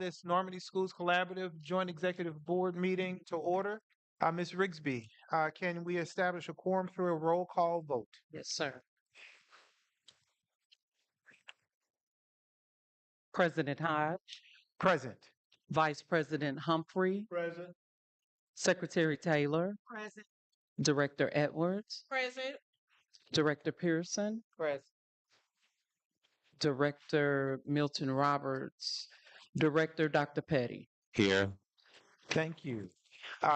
This Normandy Schools Collaborative Joint Executive Board meeting to order. Ms. Rigsby, can we establish a quorum through a roll call vote? Yes, sir. President Hodge, Present. Vice President Humphrey, Present. Secretary Taylor, Present. Director Edwards, Present. Director Pearson, Present. Director Milton Roberts, Director Dr. Petty. Here. Thank you.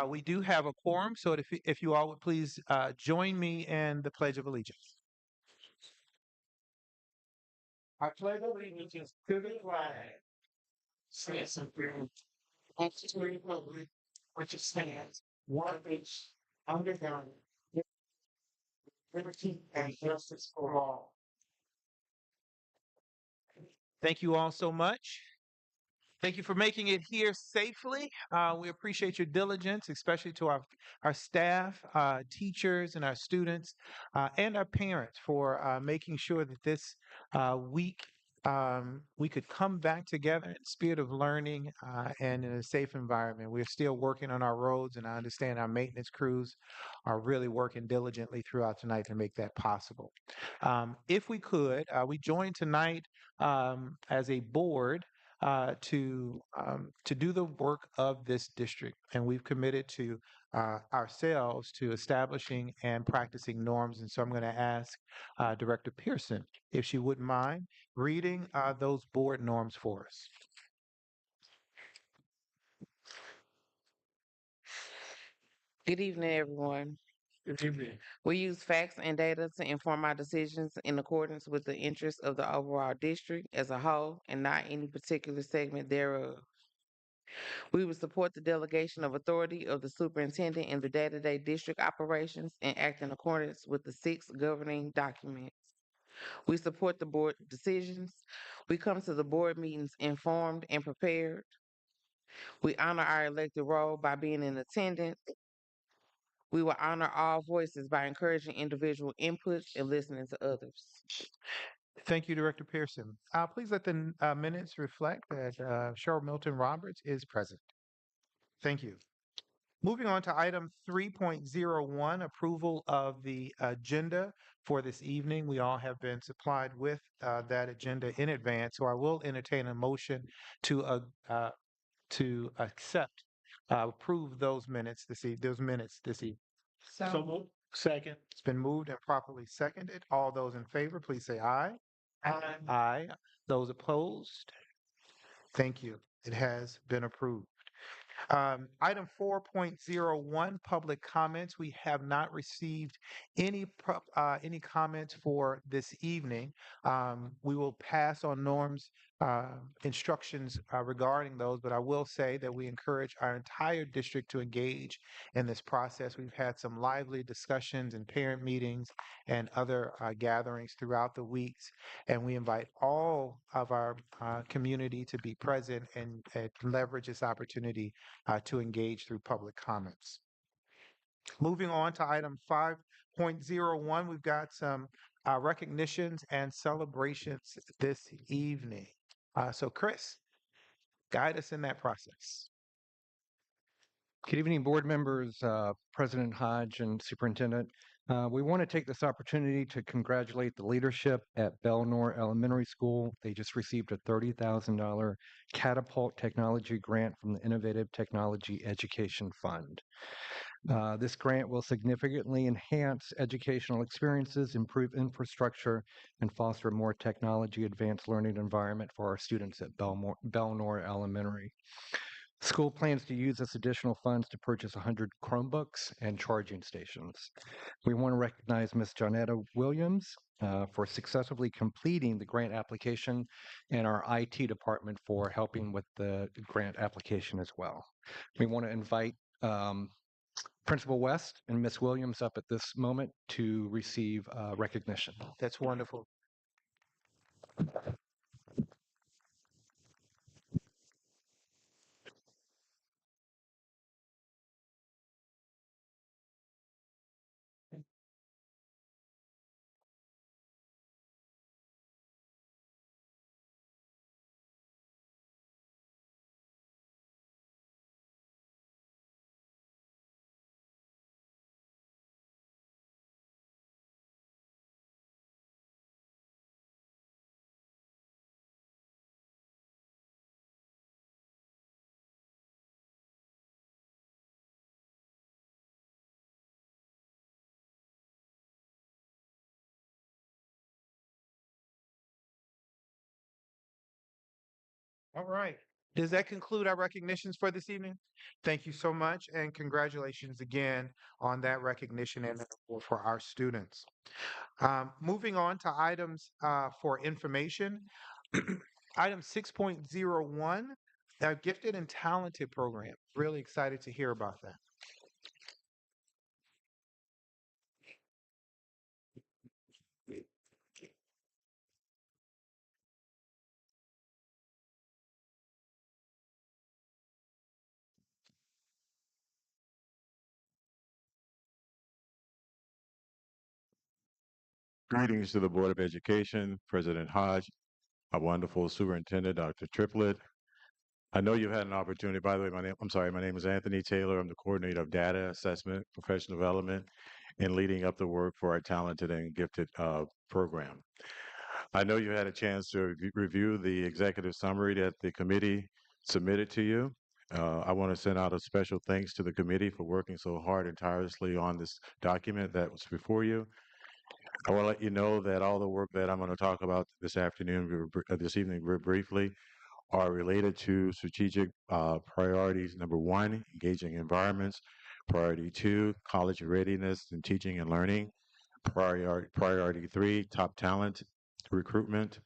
We do have a quorum, so if you all would please join me in the Pledge of Allegiance. I pledge allegiance to the flag Citizen freedom. And to the republic which stands one nation under God, liberty and justice for all. Thank you all so much. Thank you for making it here safely. We appreciate your diligence, especially to our staff, teachers, and our students, and our parents for making sure that this week we could come back together in the spirit of learning and in a safe environment. We're still working on our roads, and I understand our maintenance crews are really working diligently throughout tonight to make that possible. If we could, we join tonight as a board to do the work of this district, and we've committed to ourselves to establishing and practicing norms. And so I'm going to ask Director Pearson if she wouldn't mind reading those board norms for us. Good evening, everyone. Good evening. We use facts and data to inform our decisions in accordance with the interests of the overall district as a whole and not any particular segment thereof. We will support the delegation of authority of the superintendent in the day-to-day district operations and act in accordance with the 6 governing documents. We support the board decisions. We come to the board meetings informed and prepared. We honor our elected role by being in attendance. We will honor all voices by encouraging individual input and listening to others. Thank you, Director Pearson. Please let the minutes reflect that Cheryl Milton Roberts is present. Thank you. Moving on to item 3.01, approval of the agenda for this evening. We all have been supplied with that agenda in advance, so I will entertain a motion to accept, approve those minutes this evening. So moved. Second. It's been moved and properly seconded. All those in favor, please say aye. Aye. Aye. Those opposed? Thank you. It has been approved. Item 4.01, public comments. We have not received any comments for this evening. We will pass on Norm's instructions regarding those, but I will say that we encourage our entire district to engage in this process. We've had some lively discussions and parent meetings and other gatherings throughout the weeks, and we invite all of our community to be present and leverage this opportunity to engage through public comments. Moving on to item 5.01, we've got some recognitions and celebrations this evening. So Chris, guide us in that process. Good evening, board members, President Hodge, and Superintendent. We want to take this opportunity to congratulate the leadership at Belnor Elementary School. They just received a $30,000 Catapult Technology grant from the Innovative Technology Education Fund. This grant will significantly enhance educational experiences, improve infrastructure, and foster a more technology advanced learning environment for our students at Belnor Elementary. School plans to use this additional funds to purchase 100 Chromebooks and charging stations. We want to recognize Ms. Jonetta Williams for successfully completing the grant application and our IT department for helping with the grant application as well. We want to invite Principal West and Ms. Williams up at this moment to receive recognition. That's wonderful. All right. Does that conclude our recognitions for this evening? Thank you so much, and congratulations again on that recognition and award for our students. Moving on to items for information. Item 6.01, Gifted and Talented Program. Really excited to hear about that. Greetings to the Board of Education, President Hodge, our wonderful Superintendent, Dr. Triplett. I know you've had an opportunity, by the way, my name is Anthony Taylor. I'm the Coordinator of Data Assessment, Professional Development, and leading up the work for our Talented and Gifted program. I know you had a chance to review the executive summary that the committee submitted to you. I want to send out a special thanks to the committee for working so hard and tirelessly on this document that was before you. I want to let you know that all the work that I'm going to talk about this afternoon, this evening, very briefly, are related to strategic priorities. Number one, engaging environments. Priority two, college readiness and teaching and learning. Priority three, top talent recruitment.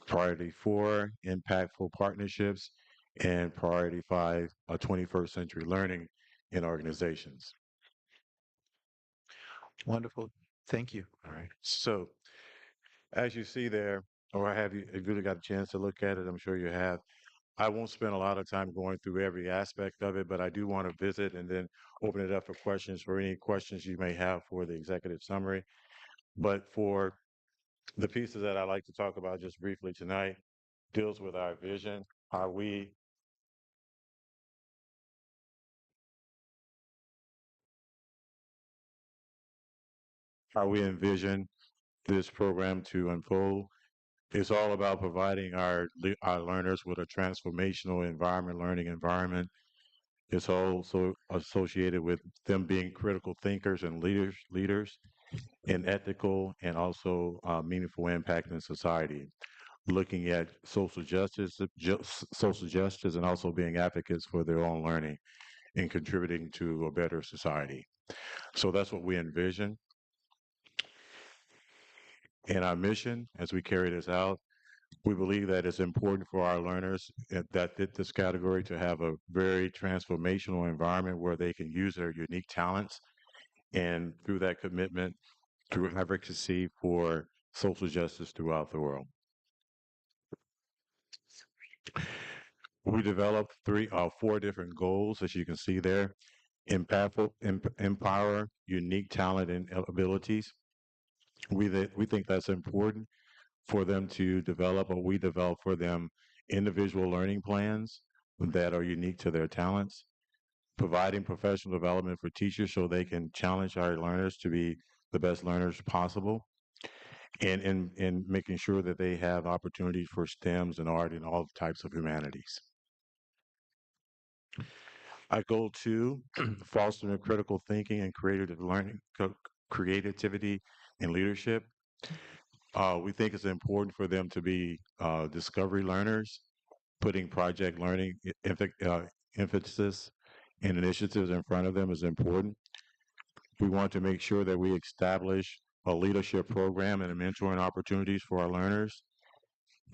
Priority four, impactful partnerships. And priority five, 21st century learning in organizations. Wonderful. Thank you. All right. So, as you see there, or have you really got a chance to look at it? I'm sure you have. I won't spend a lot of time going through every aspect of it, but I do want to visit and then open it up for questions for any questions you may have for the executive summary. But for the pieces that I'd like to talk about just briefly tonight deals with our vision, how we envision this program to unfold. It's all about providing our learners with a transformational learning environment. It's also associated with them being critical thinkers and leaders in ethical and also meaningful impact in society. Looking at social justice, and also being advocates for their own learning and contributing to a better society. So that's what we envision. In our mission, as we carry this out, we believe that it's important for our learners that fit this category to have a very transformational environment where they can use their unique talents, and through that commitment, through advocacy for social justice throughout the world. We developed four different goals, as you can see there. Empower unique talent and abilities. We think that's important for them to develop, or we develop for them individual learning plans that are unique to their talents. Providing professional development for teachers so they can challenge our learners to be the best learners possible. And making sure that they have opportunities for STEMs and art and all types of humanities. Goal two, fostering critical thinking and creative learning, creativity and leadership. We think it's important for them to be discovery learners, putting project learning emphasis and initiatives in front of them is important. We want to make sure that we establish a leadership program and mentoring opportunities for our learners.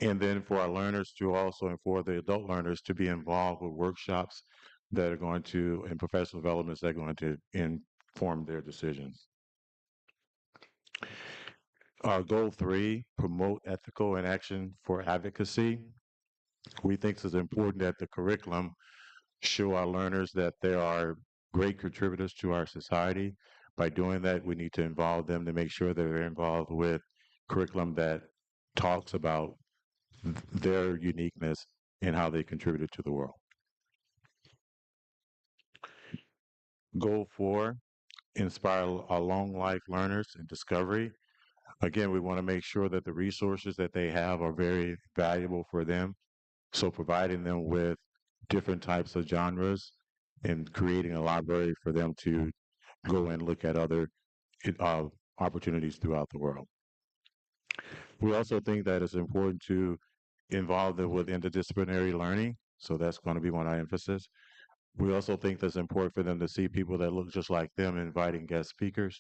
And then for our learners to also, and for the adult learners to be involved with workshops that are going to, and professional developments that are going to inform their decisions. Our goal three, promote ethical and action for advocacy. We think it's important that the curriculum show our learners that they are great contributors to our society. By doing that, we need to involve them to make sure that they're involved with curriculum that talks about their uniqueness and how they contributed to the world. Goal four, inspire our long life learners and discovery. Again, we want to make sure that the resources that they have are very valuable for them. So providing them with different types of genres and creating a library for them to go and look at other opportunities throughout the world. We also think that it's important to involved with interdisciplinary learning. So that's going to be one of our emphasis. We also think that's important for them to see people that look just like them, inviting guest speakers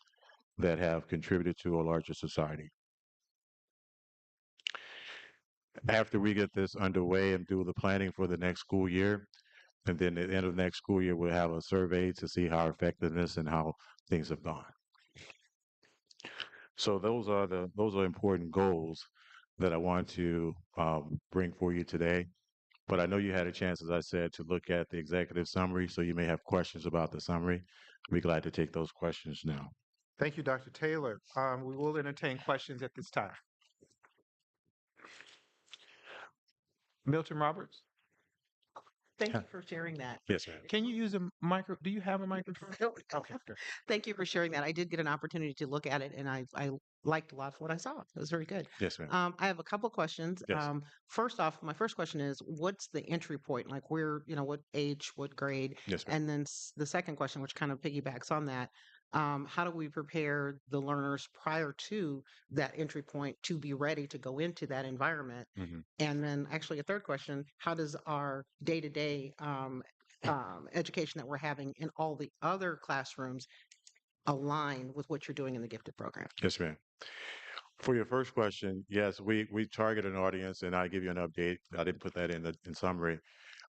that have contributed to a larger society. After we get this underway and do the planning for the next school year, and then at the end of the next school year, we'll have a survey to see how effectiveness and how things have gone. So those are important goals that I want to bring for you today. But I know you had a chance, as I said, to look at the executive summary, so you may have questions about the summary. I'd be glad to take those questions now. Thank you, Dr. Taylor. We will entertain questions at this time. Milton Roberts, Thank Yeah. you for sharing that. Yes, ma'am. can you use a micro? Do you have a microphone? Okay, good. Thank you for sharing that. I did get an opportunity to look at it, and I liked a lot of what I saw. It was very good. Yes, ma'am. I have a couple questions. Yes. First off, my first question is, what's the entry point? Like, where, what age, what grade? Yes, ma'am. And then the second question, which kind of piggybacks on that, how do we prepare the learners prior to that entry point to be ready to go into that environment? Mhm. And then, actually, a third question: how does our day-to-day education that we're having in all the other classrooms align with what you're doing in the gifted program? Yes, ma'am. For your first question, yes, we target an audience, and I give you an update. I didn't put that in summary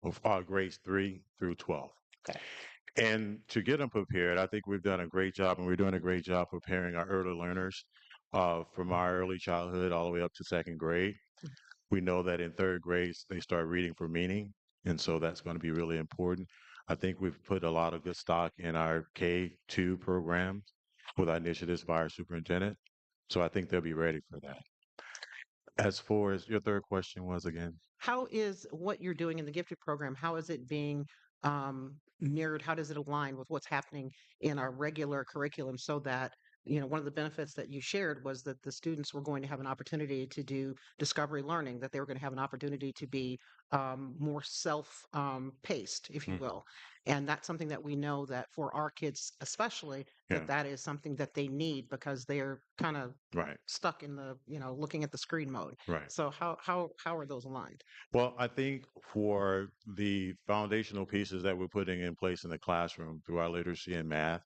of grades 3 through 12. Okay. And to get them prepared, I think we've done a great job, and we're doing a great job preparing our early learners from our early childhood all the way up to second grade. We know that in third grade, they start reading for meaning, and so that's going to be really important. I think we've put a lot of good stock in our K-2 programs with our initiatives by our superintendent. So I think they'll be ready for that. As far as your third question was again, How is what you're doing in the gifted program, how is it being mirrored? How does it align with what's happening in our regular curriculum, so that, one of the benefits that you shared was that the students were going to have an opportunity to do discovery learning, that they were going to have an opportunity to be more self paced, if you Mhm. will. And that's something that we know that for our kids, especially, Yeah. that is something that they need, because they're kind of right, stuck in the, looking at the screen mode. right. So how are those aligned? Well, I think for the foundational pieces that we're putting in place in the classroom through our literacy and math,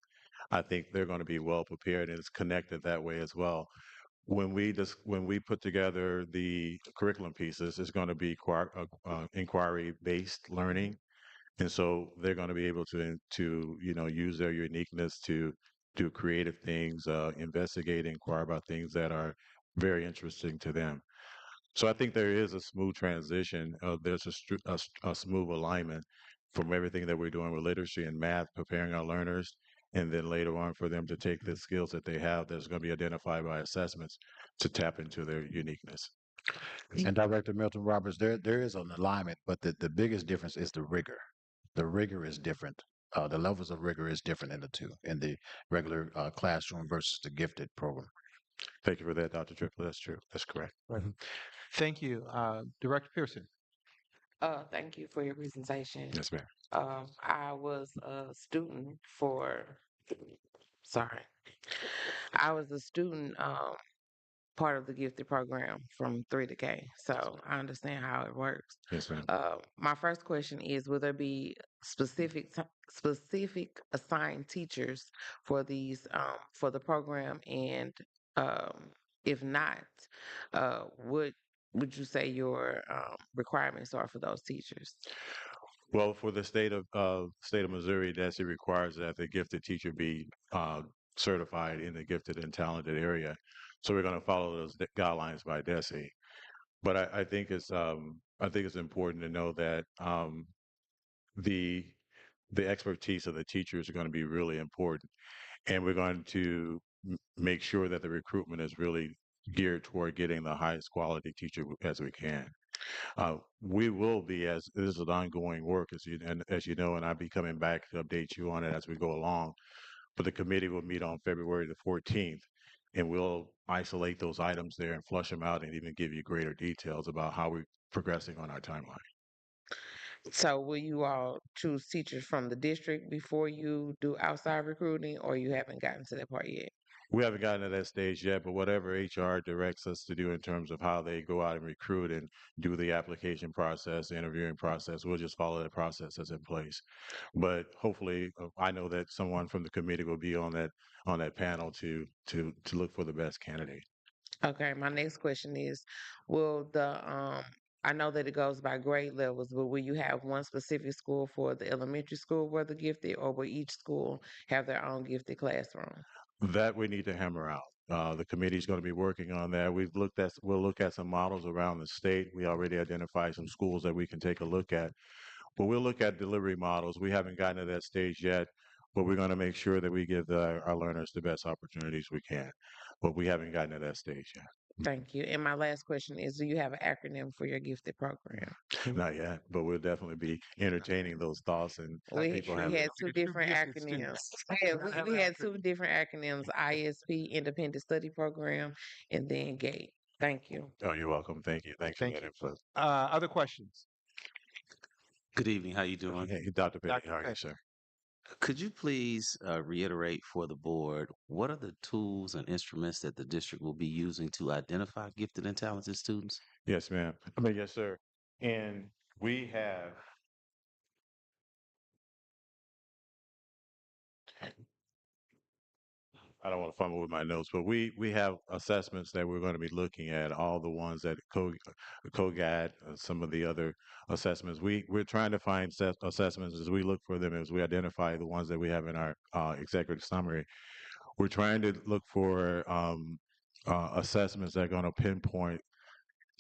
I think they're going to be well prepared, and it's connected that way as well. When we put together the curriculum pieces, it's going to be inquiry based learning, and so they're going to be able to use their uniqueness to do creative things, investigate, inquire about things that are very interesting to them. So I think there is a smooth transition. There's a smooth alignment from everything that we're doing with literacy and math, preparing our learners, and then later on for them to take the skills that they have that's going to be identified by assessments to tap into their uniqueness. And Director Milton Roberts, there is an alignment, but the biggest difference is the rigor. The rigor is different. The levels of rigor is different in the two, in the regular classroom versus the gifted program. Thank you for that, Dr. Triplett. That's true. That's correct. Thank you, Director Pearson. Thank you for your presentation. Yes, ma'am. I was a student sorry, I was a student, part of the gifted program from 3 to K, so I understand how it works. Yes, ma'am. My first question is, will there be specific assigned teachers for these, for the program? And if not, what would you say your requirements are for those teachers? Well, for the state of Missouri, DESE requires that the gifted teacher be certified in the gifted and talented area. So we're going to follow those guidelines by DESE. But I think it's important to know that the the expertise of the teachers are going to be really important, and we're going to make sure that the recruitment is really geared toward getting the highest quality teacher as we can. We will be, as this is an ongoing work, as you know, and I'll be coming back to update you on it as we go along. But the committee will meet on February the 14th, and we'll isolate those items there and flush them out, and even give you greater details about how we're progressing on our timeline. So will you all choose teachers from the district before you do outside recruiting, or you haven't gotten to that part yet? We haven't gotten to that stage yet, but whatever HR directs us to do in terms of how they go out and recruit and do the application process, the interviewing process, we'll just follow that process that's in place. But hopefully, I know that someone from the committee will be on that panel to look for the best candidate. Okay, my next question is, will I know that it goes by grade levels, but will you have one specific school for the elementary school where the gifted, or will each school have their own gifted classroom? That we need to hammer out. The committee's going to be working on that. We'll look at some models around the state. We already identified some schools that we can take a look at. But we'll look at delivery models. We haven't gotten to that stage yet, but we're going to make sure that we give our learners the best opportunities we can. But we haven't gotten to that stage yet. Thank you. And my last question is, do you have an acronym for your gifted program? Not yet, but we'll definitely be entertaining those thoughts and people We have had two Like a true different gifted acronyms. student. Yeah, Gotta have we an had acronym. two different acronyms: ISP, Independent Study Program, and then GATE. Thank you. Oh, you're welcome. Thank you. Thanks for Thank that you. input. Other questions? Good evening. How you doing? Hey, Dr. Petty, Dr. how are you, Petty. sir? Could you please reiterate for the board what are the tools and instruments that the district will be using to identify gifted and talented students? Yes, ma'am. I mean, yes, sir. And we have I don't want to fumble with my notes, but we have assessments that we're going to be looking at. All the ones that COGAT, some of the other assessments. We're trying to find assessments as we look for them, as we identify the ones that we have in our executive summary. We're trying to look for assessments that are going to pinpoint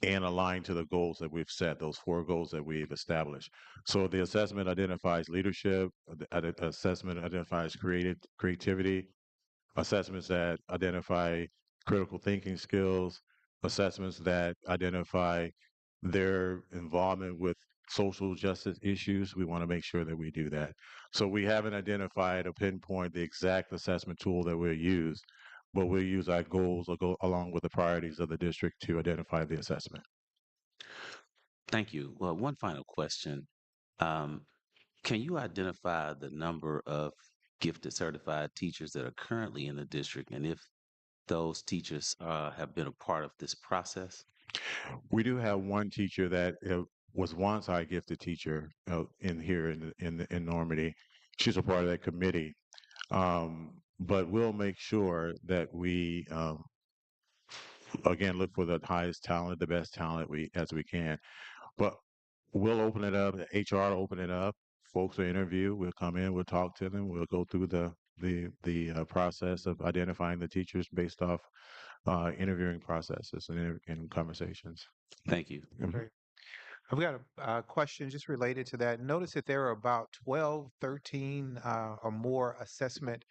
and align to the goals that we've set, those 4 goals that we've established. So the assessment identifies leadership, the assessment identifies creativity, assessments that identify critical thinking skills, assessments that identify their involvement with social justice issues. We want to make sure that we do that. So we haven't identified or pinpoint the exact assessment tool that we'll use, but we'll use our goals along with the priorities of the district to identify the assessment. Thank you. Well, one final question. Um, can you identify the number of gifted certified teachers that are currently in the district and if those teachers have been a part of this process? We do have one teacher that was once our gifted teacher in here in Normandy. She's a part of that committee. But we'll make sure that we again look for the highest talent, the best talent as we can. But we'll open it up. The HR will open it up. Folks will interview. We'll come in. We'll talk to them. We'll go through the process of identifying the teachers based off interviewing processes and conversations. Thank you. Mhm. Great. I've got a question just related to that. Notice that there are about 12, 13 or more assessment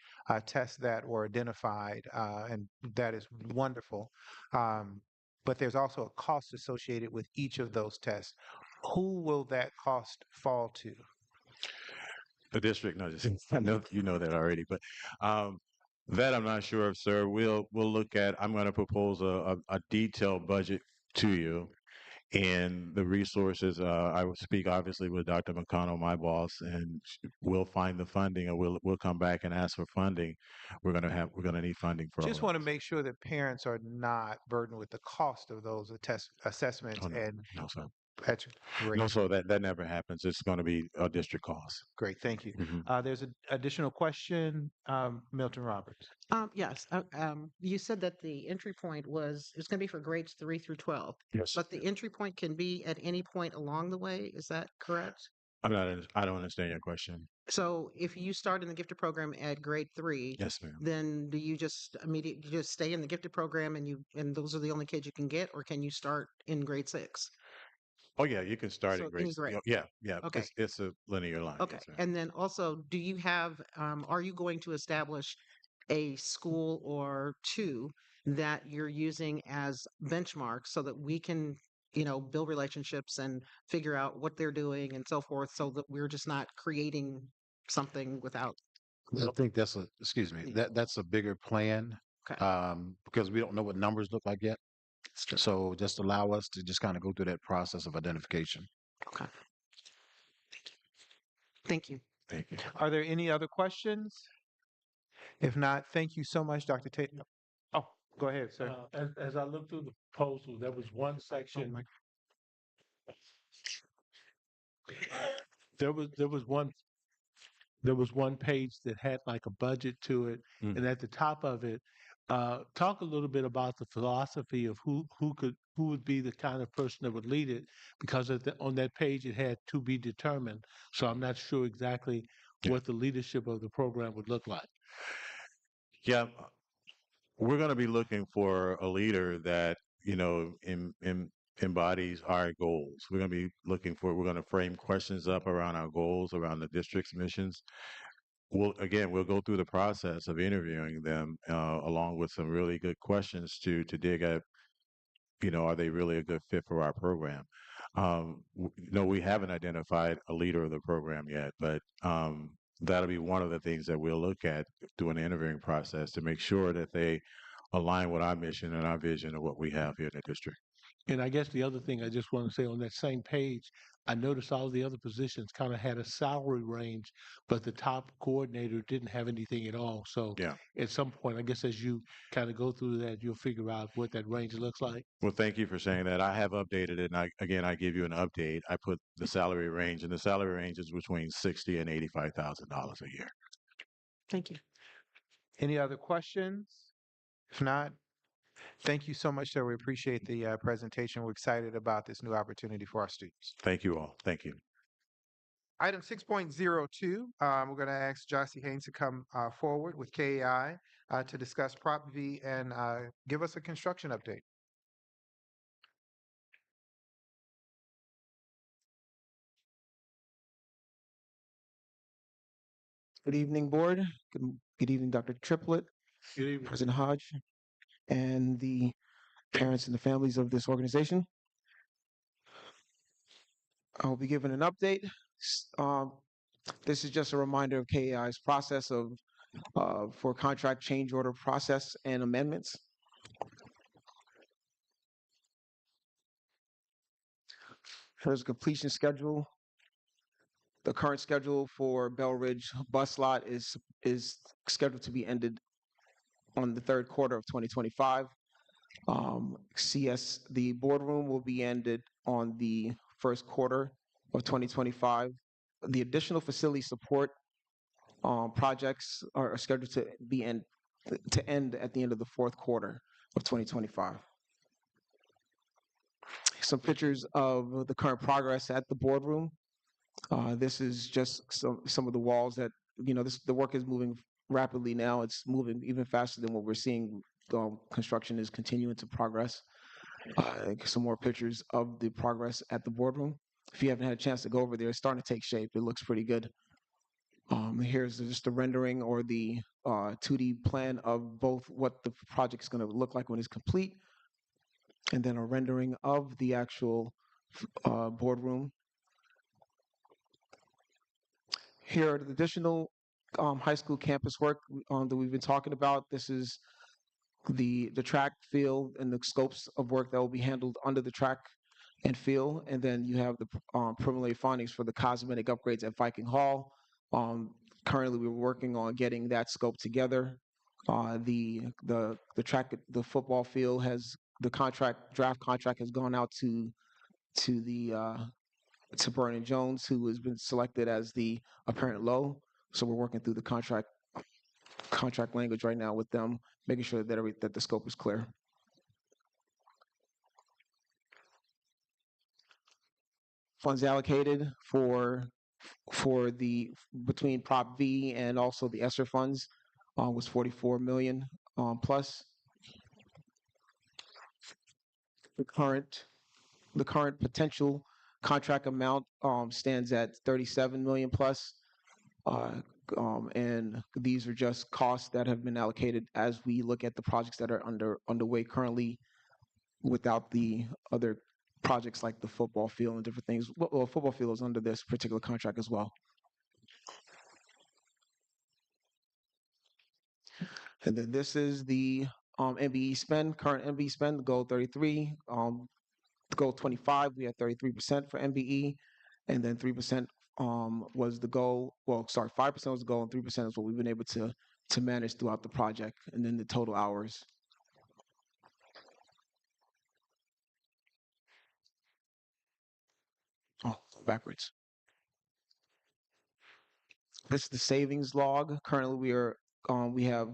tests that were identified, and that is wonderful. But there's also a cost associated with each of those tests. Who will that cost fall to? The district, no, just I know you know that already, but that I'm not sure of, sir. We'll look at. I'm going to propose a detailed budget to you and the resources. I will speak obviously with Dr. McConnell, my boss, and we'll find the funding, or we'll come back and ask for funding. We're gonna need funding for all Just of want to this. make sure that parents are not burdened with the cost of those assessments, Oh no, and no, sir. that's great. No, so that never happens. It's going to be a district cost. Great, thank you. Mhm. There's an additional question, Milton Roberts. Yes. You said that the entry point it's going to be for grades 3 through 12, Yes. but the entry point can be at any point along the way. Is that correct? I don't understand your question. So if you start in the gifted program at grade 3, Yes, ma'am. then do you just immediately just stay in the gifted program and those are the only kids you can get, or can you start in grade 6? Oh yeah, you can start So in any grades. grade. Yeah, yeah. Okay. It's a linear line. Okay. Yes, ma'am. And then also, do you have, are you going to establish a school or two that you're using as benchmarks so that we can, build relationships and figure out what they're doing and so forth, so that we're just not creating something without. I think excuse me, Yeah. that's a bigger plan, Okay. because we don't know what numbers look like yet. That's true. So just allow us to just kind of go through that process of identification. Okay. Thank you. Thank you. Are there any other questions? If not, thank you so much, Dr. Taylor. Oh, go ahead, sir. As I looked through the proposal, there was one section. There was one page that had like a budget to it, Mm. and at the top of it, talk a little bit about the philosophy of who would be the kind of person that would lead it, because on that page it had to be determined. So I'm not sure exactly Yeah. what the leadership of the program would look like. Yeah, we're going to be looking for a leader that embodies our goals. We're going to frame questions up around our goals, around the district's missions. We'll go through the process of interviewing them along with some really good questions to dig at, are they really a good fit for our program? No, we haven't identified a leader of the program yet, but that'll be one of the things that we'll look at during the interviewing process to make sure that they align with our mission and our vision of what we have here in the district. And I guess the other thing I just want to say, on that same page, I noticed all the other positions kind of had a salary range, but the top coordinator didn't have anything at all. So Yeah. at some point, I guess as you kind of go through that, you'll figure out what that range looks like. Well, thank you for saying that. I have updated it, and I give you an update. I put the salary range, and the salary range is between $60,000 and $85,000 a year. Thank you. Any other questions? If not, thank you so much, sir. We appreciate the presentation. We're excited about this new opportunity for our students. Thank you all. Thank you. Item 6.02, we're going to ask Jossie Haynes to come forward with KAI to discuss Prop V and give us a construction update. Good evening, Board. Good evening, Dr. Triplett, Good evening. President Hodge, and the parents and the families of this organization. I'll be giving an update. This is just a reminder of KAI's process for contract change order process and amendments. Here's a completion schedule. The current schedule for Bell Ridge bus lot is scheduled to be ended on the third quarter of 2025. The boardroom will be ended on the first quarter of 2025. The additional facility support projects are scheduled to end at the end of the fourth quarter of 2025. Some pictures of the current progress at the boardroom. This is just some of the walls that, the work is moving rapidly now. It's moving even faster than what we're seeing. Construction is continuing to progress. Some more pictures of the progress at the boardroom. If you haven't had a chance to go over there, it's starting to take shape. It looks pretty good. Here's just the rendering or the 2D plan of both what the project is going to look like when it's complete, and then a rendering of the actual boardroom. Here are the additional high school campus work that we've been talking about. This is the track, field, and the scopes of work that will be handled under the track and field. And then you have the preliminary findings for the cosmetic upgrades at Viking Hall. Currently, we're working on getting that scope together. The track, the football field draft contract has gone out to Vernon Jones, who has been selected as the apparent low. So we're working through the contract language right now with them, making sure that the scope is clear. Funds allocated for between Prop V and also the ESSER funds was $44 million plus. The current potential contract amount stands at $37 million plus. And these are just costs that have been allocated as we look at the projects that are underway currently, without the other projects like the football field and different things. Well, football field is under this particular contract as well. And then this is the MBE spend, current MBE spend, goal 33, goal 25, we had 33% for MBE, and then 3% was the goal. Well, sorry, 5% was the goal, and 3% is what we've been able to to manage throughout the project, and then the total hours. Oh, backwards. This is the savings log. Currently, we have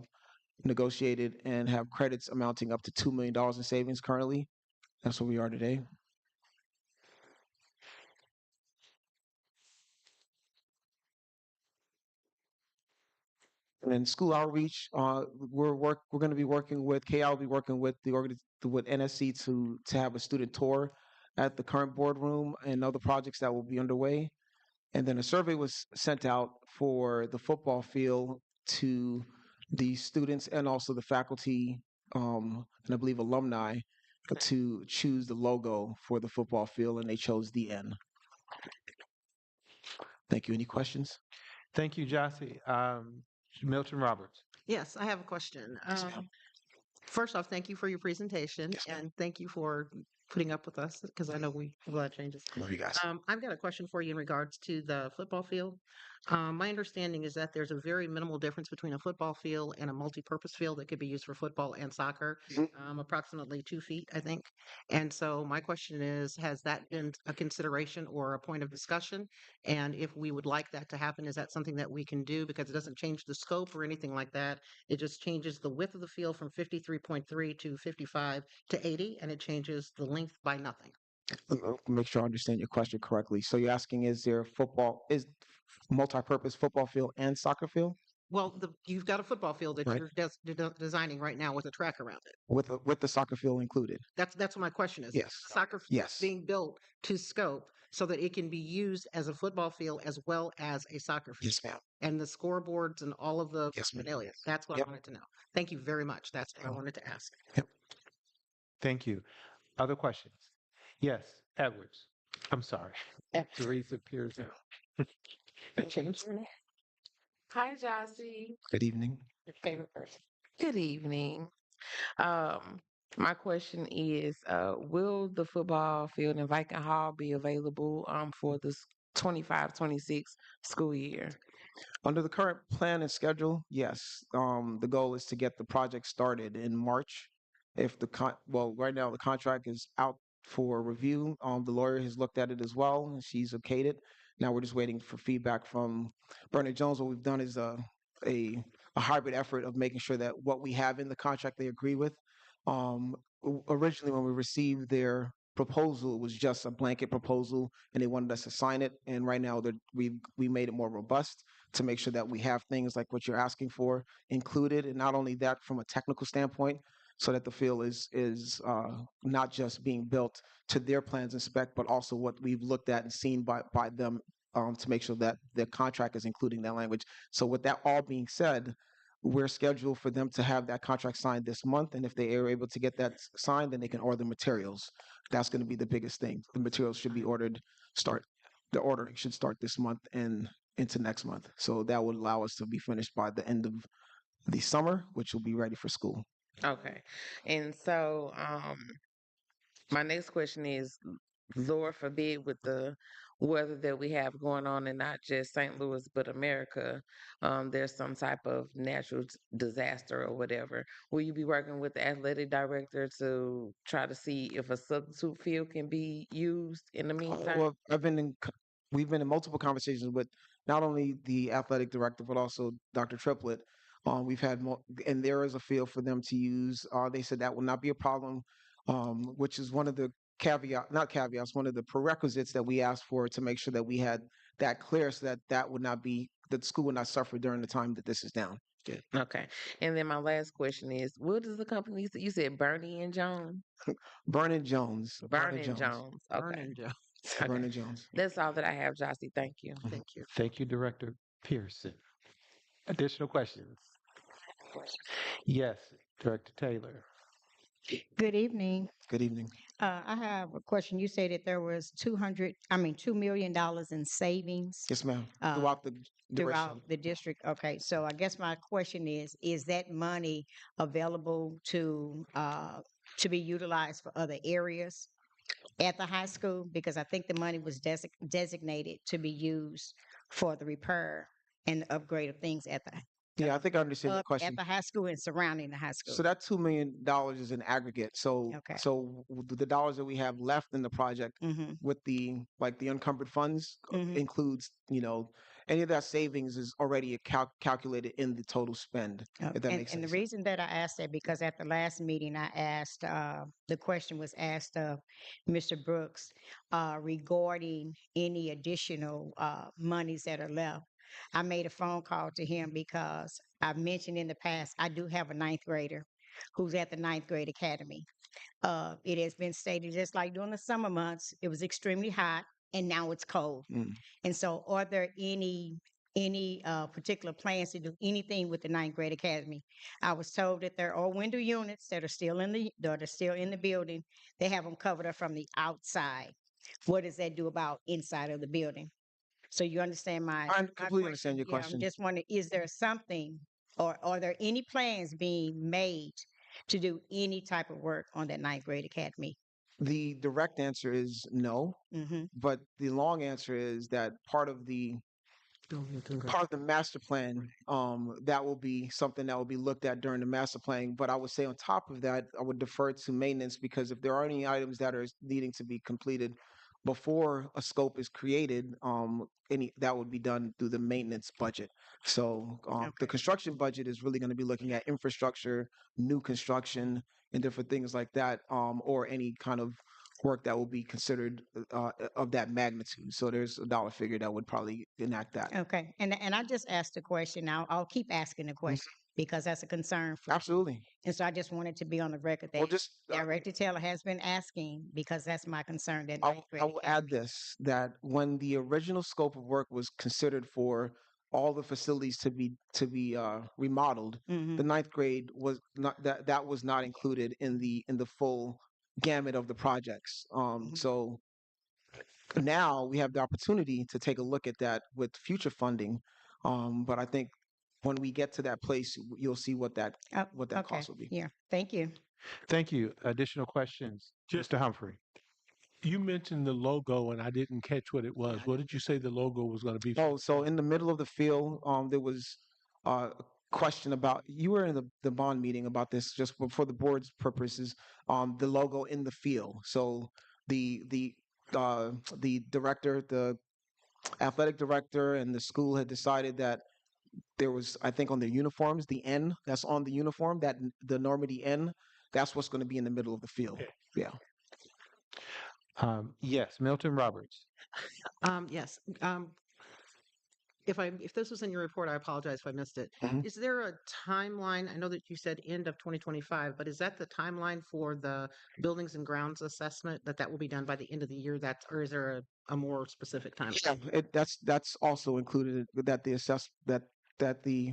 negotiated and have credits amounting up to $2 million in savings currently. That's where we are today. And then school outreach, we're going to be working with KI will be working with with NSC to have a student tour at the current boardroom and other projects that will be underway. And then a survey was sent out for the football field to the students and also the faculty, and I believe alumni, to choose the logo for the football field, and they chose the N. Thank you. Any questions? Thank you, Jossie. Milton Roberts. Yes, I have a question. Yes, ma'am. First off, thank you for your presentation Yes, ma'am. and thank you for putting up with us because I know we have a lot of changes. Love you guys. I've got a question for you in regards to the football field. My understanding is that there's a very minimal difference between a football field and a multi-purpose field that could be used for football and soccer, Mhm. approximately 2 feet, I think. And so my question is, has that been a consideration or a point of discussion? And if we would like that to happen, is that something that we can do? Because it doesn't change the scope or anything like that. It just changes the width of the field from 53.3 to 55 to 80, and it changes the length by nothing. Make sure I understand your question correctly. So you're asking, is multi-purpose football field and soccer field Well, you've got a football field that Right. you're designing right now with a track around it. with the soccer field included? That's what my question is. Yes. Soccer field Yes. being built to scope so that it can be used as a football field as well as a soccer field. Yes, ma'am. And the scoreboards and all of the Yes, ma'am. paraphernalia. That's what Yep. I wanted to know. Thank you very much. That's what I wanted to ask. Thank you. Other questions? Yes, Edwards. I'm sorry. Teresa Pearson. Hi, Jossie. Good evening. Your favorite person. Good evening. My question is, will the football field in Viking Hall be available for the 25-26 school year? Under the current plan and schedule, yes. The goal is to get the project started in March. If right now the contract is out for review. The lawyer has looked at it as well, and she's okayed it. Now we're just waiting for feedback from Bernard Jones. What we've done is a hybrid effort of making sure that what we have in the contract they agree with. Originally, when we received their proposal, it was just a blanket proposal, and they wanted us to sign it. And right now, we made it more robust to make sure that we have things like what you're asking for included, and not only that from a technical standpoint, so that the field is not just being built to their plans and spec, but also what we've looked at and seen by them to make sure that the contract is including that language. So with that all being said, we're scheduled for them to have that contract signed this month, and if they are able to get that signed, then they can order materials. That's going to be the biggest thing. The materials should be ordered. The ordering should start this month and into next month. So that would allow us to be finished by the end of the summer, which will be ready for school. Okay. And so, my next question is, Lord forbid, with the weather that we have going on in not just St. Louis, but America, there's some type of natural disaster or whatever. Will you be working with the athletic director to try to see if a substitute field can be used in the meantime? Well, we've been in multiple conversations with not only the athletic director, but also Dr. Triplett. We've had and there is a field for them to use. They said that will not be a problem, which is one of the not caveats, one of the prerequisites that we asked for to make sure that we had that clear, so that would not be that the school would not suffer during the time that this is down. Okay. And then my last question is, what is the company? You said Bernie and Jones? Vernon Jones. Bernie and Jones. Okay. Vernon Jones. Okay. Vernon Jones. That's all that I have, Jossie. Thank you. Thank you. Thank you, Director Pearson. Additional questions? Yes, Director Taylor. Good evening. Good evening. I have a question. You said that there was $2 million in savings Yes, ma'am. uh, Throughout the duration. throughout the district. Okay, so I guess my question is that money available to be utilized for other areas at the high school? Because I think the money was designated to be used for the repair and the upgrade of things at Yeah, I think I understand your up question. at the high school and surrounding the high school? So that $2 million is an aggregate. So, Okay. the dollars that we have left in the project Mm-hmm. with the unencumbered funds Mhm. includes, any of that savings is already calculated in the total spend, if that makes And the sense. reason that I asked that because at the last meeting I asked the question was asked of Mr. Brooks regarding any additional monies that are left. I made a phone call to him because I mentioned in the past I do have a ninth grader who's at the ninth grade academy. It has been stated just like during the summer months, it was extremely hot and now it's cold. Mm. And so, are there any particular plans to do anything with the ninth grade academy? I was told that there are window units that are still in the building. They have them covered up from the outside. What does that do about inside of the building? So you understand my I my completely understand question? your Yeah, I'm question. just wondering, is there something or are there any plans being made to do any type of work on that ninth grade academy? The direct answer is no, Mm-hmm. but the long answer is that part of the master plan, that will be something that will be looked at during the master plan. But I would say on top of that, I would defer to maintenance because if there are any items that are needing to be completed before a scope is created, any that would be done through the maintenance budget. So the Okay. construction budget is really going to be looking at infrastructure, new construction, and different things like that, or any kind of work that will be considered of that magnitude. So there's a dollar figure that would probably enact that. Okay. And I just asked a question. I'll keep asking the question because that's a concern for me. Absolutely. And so I just wanted to be on the record Well, that just Director Taylor has been asking because that's my concern that I ninth will, grade I will add academy. this that when the original scope of work was considered for all the facilities to be remodeled, Mm-hmm. the ninth grade was not that was not included in the full gamut of the projects. So now we have the opportunity to take a look at that with future funding. But I think when we get to that place, you'll see what that Oh, okay. cost will be. Yeah. Thank you. Thank you. Additional questions? Just- Mr. Humphrey. You mentioned the logo, and I didn't catch what it was. What did you say the logo was going to be? Oh, so in the middle of the field, there was a question about, you were in the bond meeting about this just for the board's purposes, the logo in the field. So the director, the athletic director and the school had decided that there was, I think on their uniforms, the N that's on the uniform, the Normandy N, that's what's going to be in the middle of the field. Okay. Yeah. Yes, Milton Roberts. Yes. If this was in your report, I apologize if I missed it. Mhm. Is there a timeline? I know that you said end of 2025, but is that the timeline for the buildings and grounds assessment that will be done by the end of the year? Or is there a more specific timeline? Yeah, that's also included that the assess that the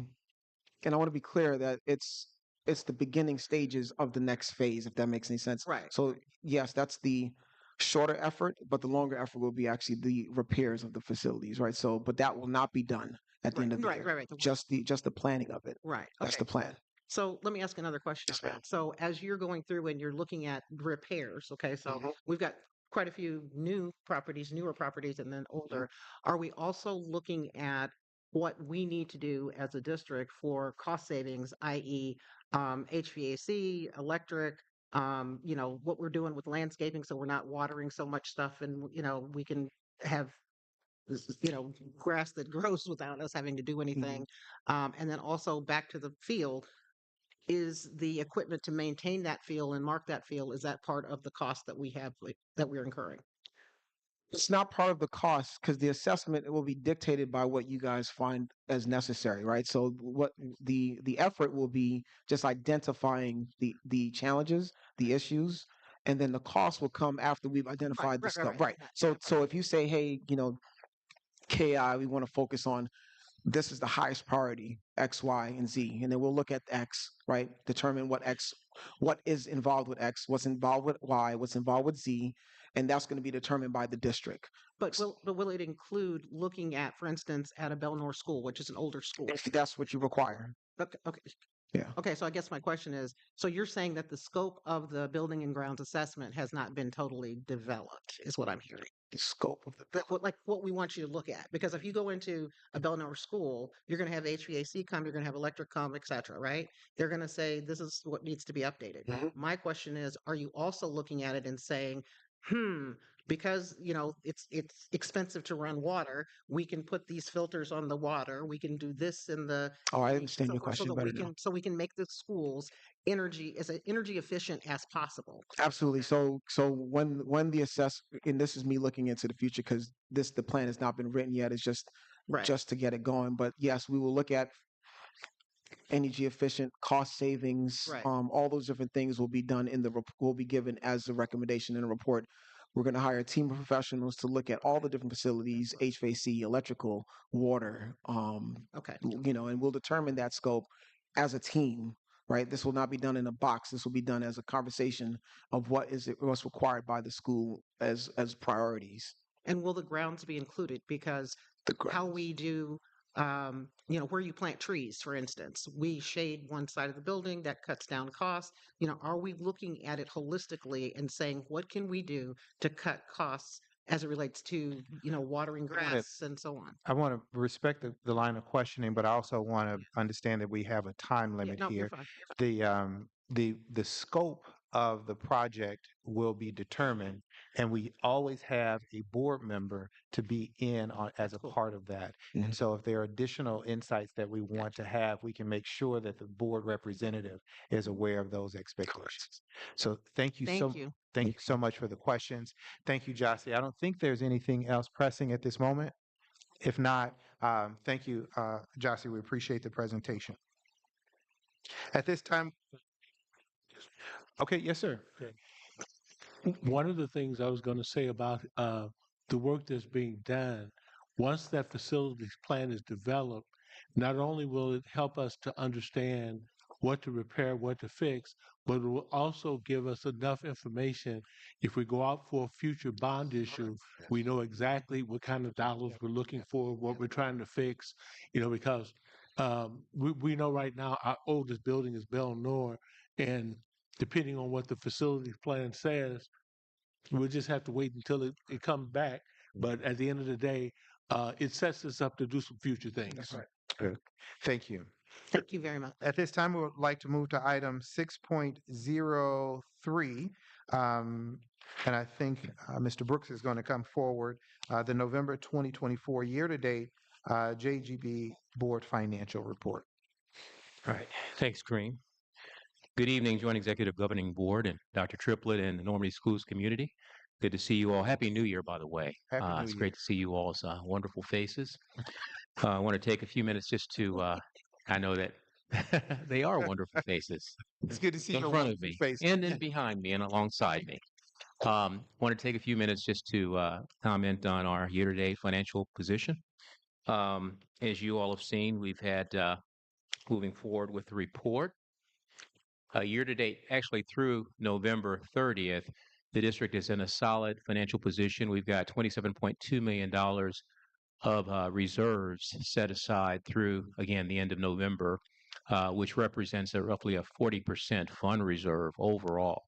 and I want to be clear that it's the beginning stages of the next phase, if that makes any sense. Right. So yes, that's the shorter effort, but the longer effort will be actually the repairs of the facilities, right? So, but that will not be done at the Right. end of the Right. year. Right. Right. Just the planning of it. Right. That's Okay. the plan. So let me ask another question. Yes, on ma'am. that. So as you're going through and you're looking at repairs, okay, so Mhm. we've got quite a few newer properties, and then older. Are we also looking at what we need to do as a district for cost savings, i.e., HVAC, electric, what we're doing with landscaping, so we're not watering so much stuff, and we can have grass that grows without us having to do anything. And then also back to the field, is the equipment to maintain that field and mark that field, is that part of the cost that we have that we're incurring? It's not part of the cost because the assessment will be dictated by what you guys find as necessary, right? So what the effort will be just identifying the challenges, the issues, and then the cost will come after we've identified the stuff. Right. So if you say, hey, KI, we want to focus on this is the highest priority, X, Y, and Z. And then we'll look at X, right? Determine what is involved with X, what's involved with Y, what's involved with Z. And that's going to be determined by the district. But will it include looking at, for instance, at a Belnor school, which is an older school? If that's what you require. Okay. Yeah. Okay, so I guess my question is, so you're saying that the scope of the building and grounds assessment has not been totally developed, is what I'm hearing. The scope of the But like what we want you to look at, because if you go into a Belnour school, you're going to have HVAC come, you're going to have electric come, et cetera, right? They're going to say this is what needs to be updated. Mhm. My question is, are you also looking at it and saying, because it's expensive to run water, we can put these filters on the water, we can do this in the Oh, I understand so your forth, so question that better we now. can make the schools as energy efficient as possible. Absolutely. So when the assess and this is me looking into the future because the plan has not been written yet. It's Right. just to get it going. But yes, we will look at energy efficient, cost savings, Right. all those different things will be done will be given as a recommendation in a report. We're going to hire a team of professionals to look at all the different facilities, HVAC, electrical, water, Okay. and we'll determine that scope as a team, right? This will not be done in a box. This will be done as a conversation of what's required by the school as priorities. And will the grounds be included? Because The how grounds. we do, where you plant trees, for instance, we shade one side of the building that cuts down costs. Are we looking at it holistically and saying, what can we do to cut costs as it relates to, watering I wanna- grass and so on? I want to respect the line of questioning, but I also want to understand that we have a time Yeah, limit no, you're here. fine. The scope of the project will be determined, and we always have a board member to be in on as a Cool. part of that. Mhm. And so if there are additional insights that we want to have, we can make sure that the board representative is aware of those expectations. So thank you Thank you. thank you so much for the questions. Thank you, Jossie. I don't think there's anything else pressing at this moment. If not, thank you, Jossie. We appreciate the presentation. At this time, okay, yes, sir. One of the things I was going to say about the work that's being done, once that facilities plan is developed, not only will it help us to understand what to repair, what to fix, but it will also give us enough information if we go out for a future bond issue, we know exactly what kind of dollars we're looking for, what we're trying to fix, because we know right now our oldest building is Belnour, and depending on what the facilities plan says, we'll just have to wait until it comes back. But at the end of the day, it sets us up to do some future things. That's right. Good. Thank you. Thank you very much. At this time, we would like to move to item 6.03. And I think Mr. Brooks is going to come forward. The November 2024 year-to-date JGB Board Financial Report. All right. Thanks, Kareem. Good evening, Joint Executive Governing Board and Dr. Triplett and the Normandy Schools community. Good to see you all. Happy New Year, by the way. Happy New It's Year. great to see you all's wonderful faces. I want to take a few minutes just to, I know that they are wonderful faces It's good to see in your front of wonderful me face. and then behind me and alongside me. Want to take a few minutes just to comment on our year-to-date financial position. As you all have seen, we've had, moving forward with the report, year-to-date, actually through November 30th, the district is in a solid financial position. We've got $27.2 million of reserves set aside through, again, the end of November, which represents roughly a 40% fund reserve overall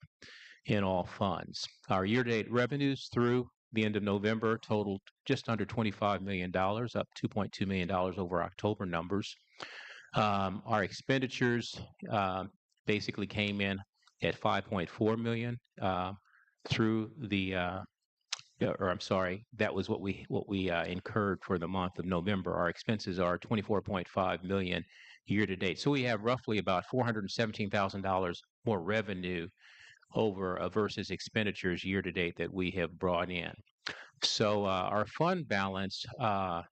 in all funds. Our year-to-date revenues through the end of November totaled just under $25 million, up $2.2 million over October numbers. Our expenditures basically came in at $5.4 million through the or I'm sorry, that was what we incurred for the month of November. Our expenses are $24.5 million year to date. So we have roughly about $417,000 more revenue over versus expenditures year to date that we have brought in. So our fund balance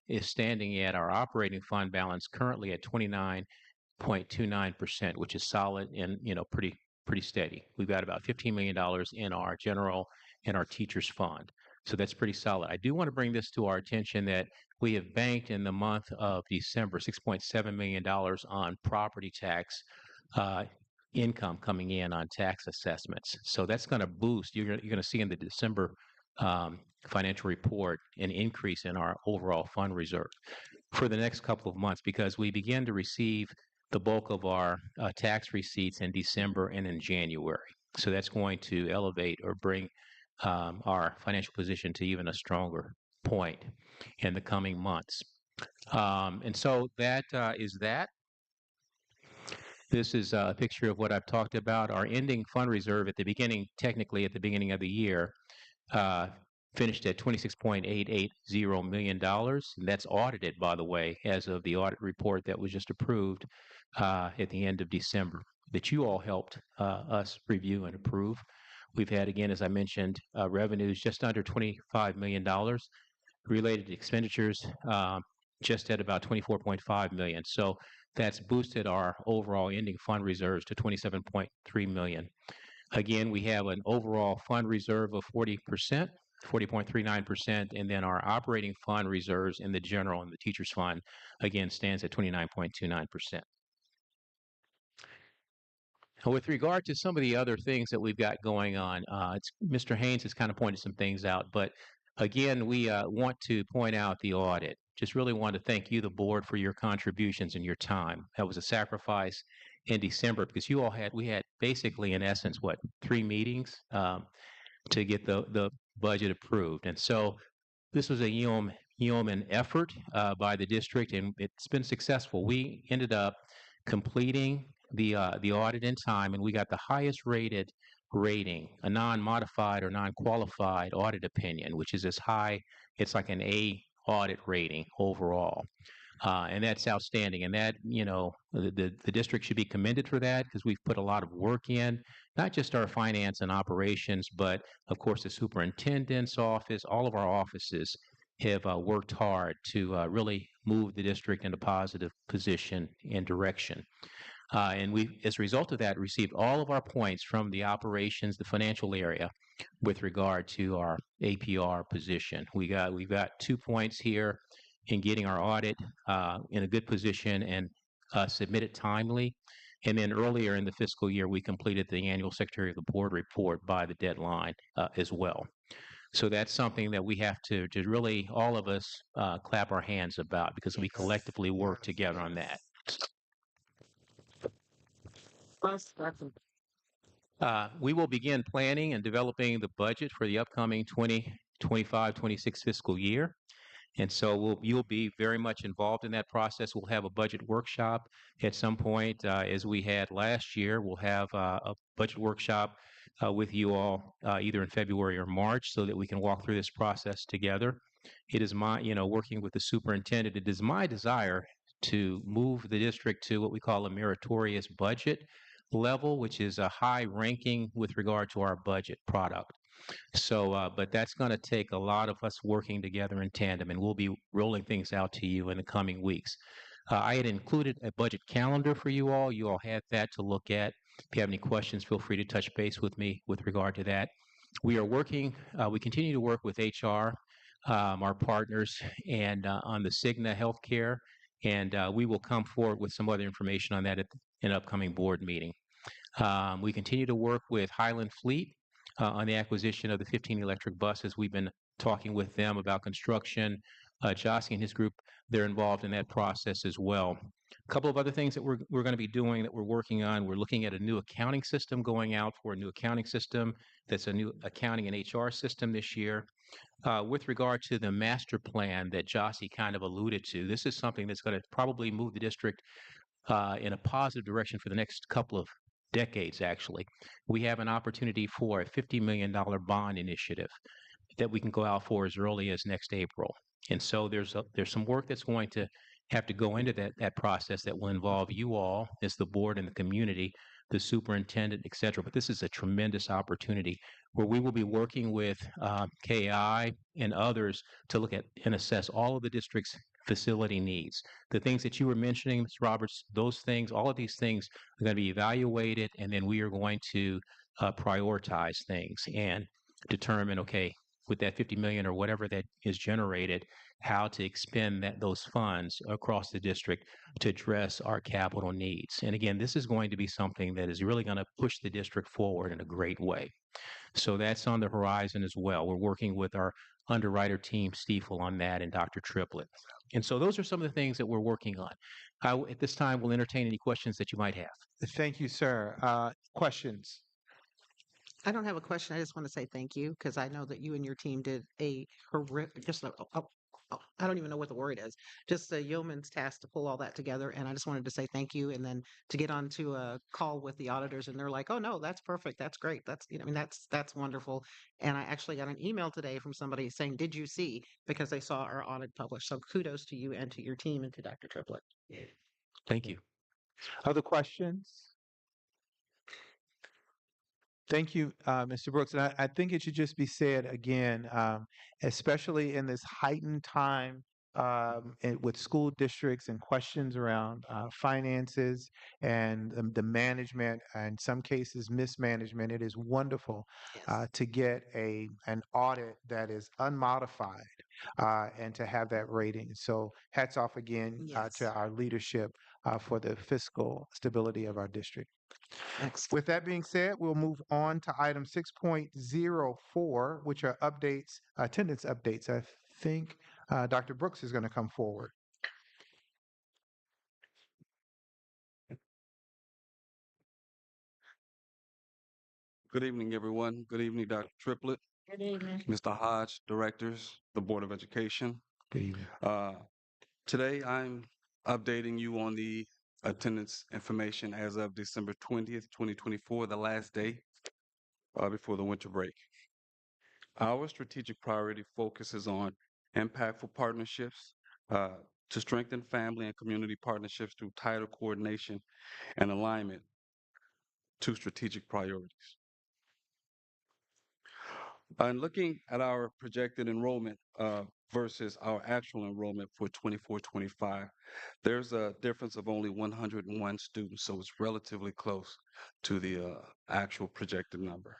is standing at our operating fund balance currently at 29.29%, which is solid and pretty steady. We've got about $15 million in our general and our teachers fund. So that's pretty solid. I do want to bring this to our attention that we have banked in the month of December $6.7 million on property tax income coming in on tax assessments. So that's going to boost. You're going to see in the December financial report an increase in our overall fund reserve for the next couple of months because we begin to receive the bulk of our tax receipts in December and in January. So that's going to elevate or bring our financial position to even a stronger point in the coming months. And so that is that. This is a picture of what I've talked about. Our ending fund reserve at the beginning, technically at the beginning of the year, finished at $26.880 million. And that's audited, by the way, as of the audit report that was just approved at the end of December, that you all helped us review and approve. We've had, again, as I mentioned, revenues just under $25 million, related expenditures just at about $24.5 million. So that's boosted our overall ending fund reserves to $27.3 million. Again, we have an overall fund reserve of 40%, 40.39%, and then our operating fund reserves in the general and the teachers fund, again, stands at 29.29%. With regard to some of the other things that we've got going on, Mr. Haynes has kind of pointed some things out, but again, we want to point out the audit. Just really want to thank you, the board, for your contributions and your time. That was a sacrifice in December because we had basically, in essence, 3 meetings to get the budget approved. And so this was a yeoman effort by the district, and it's been successful. We ended up completing the audit in time, and we got the highest rated rating, a non-modified or non-qualified audit opinion, which is as high, it's like an A audit rating overall. And that's outstanding. And that, the district should be commended for that because we've put a lot of work in, not just our finance and operations, but of course the superintendent's office, all of our offices have worked hard to really move the district in a positive position and direction. And we, as a result of that, received all of our points from the operations, the financial area, with regard to our APR position. We've got 2 points here in getting our audit in a good position and submitted timely. And then earlier in the fiscal year, we completed the annual Secretary of the Board report by the deadline as well. So that's something that we have to really, all of us, clap our hands about because we collectively work together on that. We will begin planning and developing the budget for the upcoming 2025-26 fiscal year. And so you'll be very much involved in that process. We'll have a budget workshop at some point, as we had last year. We'll have a budget workshop with you all either in February or March so that we can walk through this process together. It is my, working with the superintendent, it is my desire to move the district to what we call a meritorious budget level, which is a high ranking with regard to our budget product. So, but that's going to take a lot of us working together in tandem, and we'll be rolling things out to you in the coming weeks. I had included a budget calendar for you all. You all had that to look at. If you have any questions, feel free to touch base with me with regard to that. We are working, we continue to work with HR, our partners, and on the Cigna Healthcare, and we will come forward with some other information on that at an upcoming board meeting. We continue to work with Highland Fleet on the acquisition of the 15 electric buses. We've been talking with them about construction. Jossie and his group, they're involved in that process as well. A couple of other things that we're going to be doing that we're working on. We're looking at a new accounting system, going out for a new accounting system that's a new accounting and HR system this year. With regard to the master plan that Jossie kind of alluded to, this is something that's going to probably move the district in a positive direction for the next couple of decades, actually. We have an opportunity for a $50 million bond initiative that we can go out for as early as next April. And so there's some work that's going to have to go into that process that will involve you all as the board and the community, the superintendent, et cetera. But this is a tremendous opportunity where we will be working with KI and others to look at and assess all of the district's facility needs. The things that you were mentioning, Ms. Roberts, those things, all of these things are going to be evaluated, and then we are going to prioritize things and determine, okay, with that 50 million or whatever that is generated, how to expend those funds across the district to address our capital needs. And again, this is going to be something that is really going to push the district forward in a great way. So that's on the horizon as well. We're working with our underwriter team, Stiefel, on that, and Dr. Triplett. And so those are some of the things that we're working on. At this time, we'll entertain any questions that you might have. Thank you, sir. Questions? I don't have a question. I just want to say thank you because I know that you and your team did a horrific, I don't even know what the word is, just a yeoman's task to pull all that together. And I just wanted to say thank you. And then to get onto a call with the auditors and they're like, oh no, that's perfect. That's great. That's, I mean, that's wonderful. And I actually got an email today from somebody saying, did you see? Because they saw our audit published. So kudos to you and to your team and to Dr. Triplett. Thank you. Other questions? Thank you, Mr. Brooks. And I think it should just be said again, especially in this heightened time with school districts and questions around finances and the management, and in some cases mismanagement. It is wonderful to get an audit that is unmodified and to have that rating. So hats off again to our leadership for the fiscal stability of our district. Excellent. With that being said, we'll move on to item 6.04, which are updates, attendance updates. I think Dr. Brooks is going to come forward. Good evening, everyone. Good evening, Dr. Triplett, Good evening. Mr. Hodge, directors, the Board of Education. Good evening. Today, I'm updating you on the attendance information as of December 20th, 2024, the last day before the winter break. Our strategic priority focuses on impactful partnerships to strengthen family and community partnerships through tighter coordination and alignment to strategic priorities. And looking at our projected enrollment versus our actual enrollment for 24-25, there's a difference of only 101 students, so it's relatively close to the actual projected number.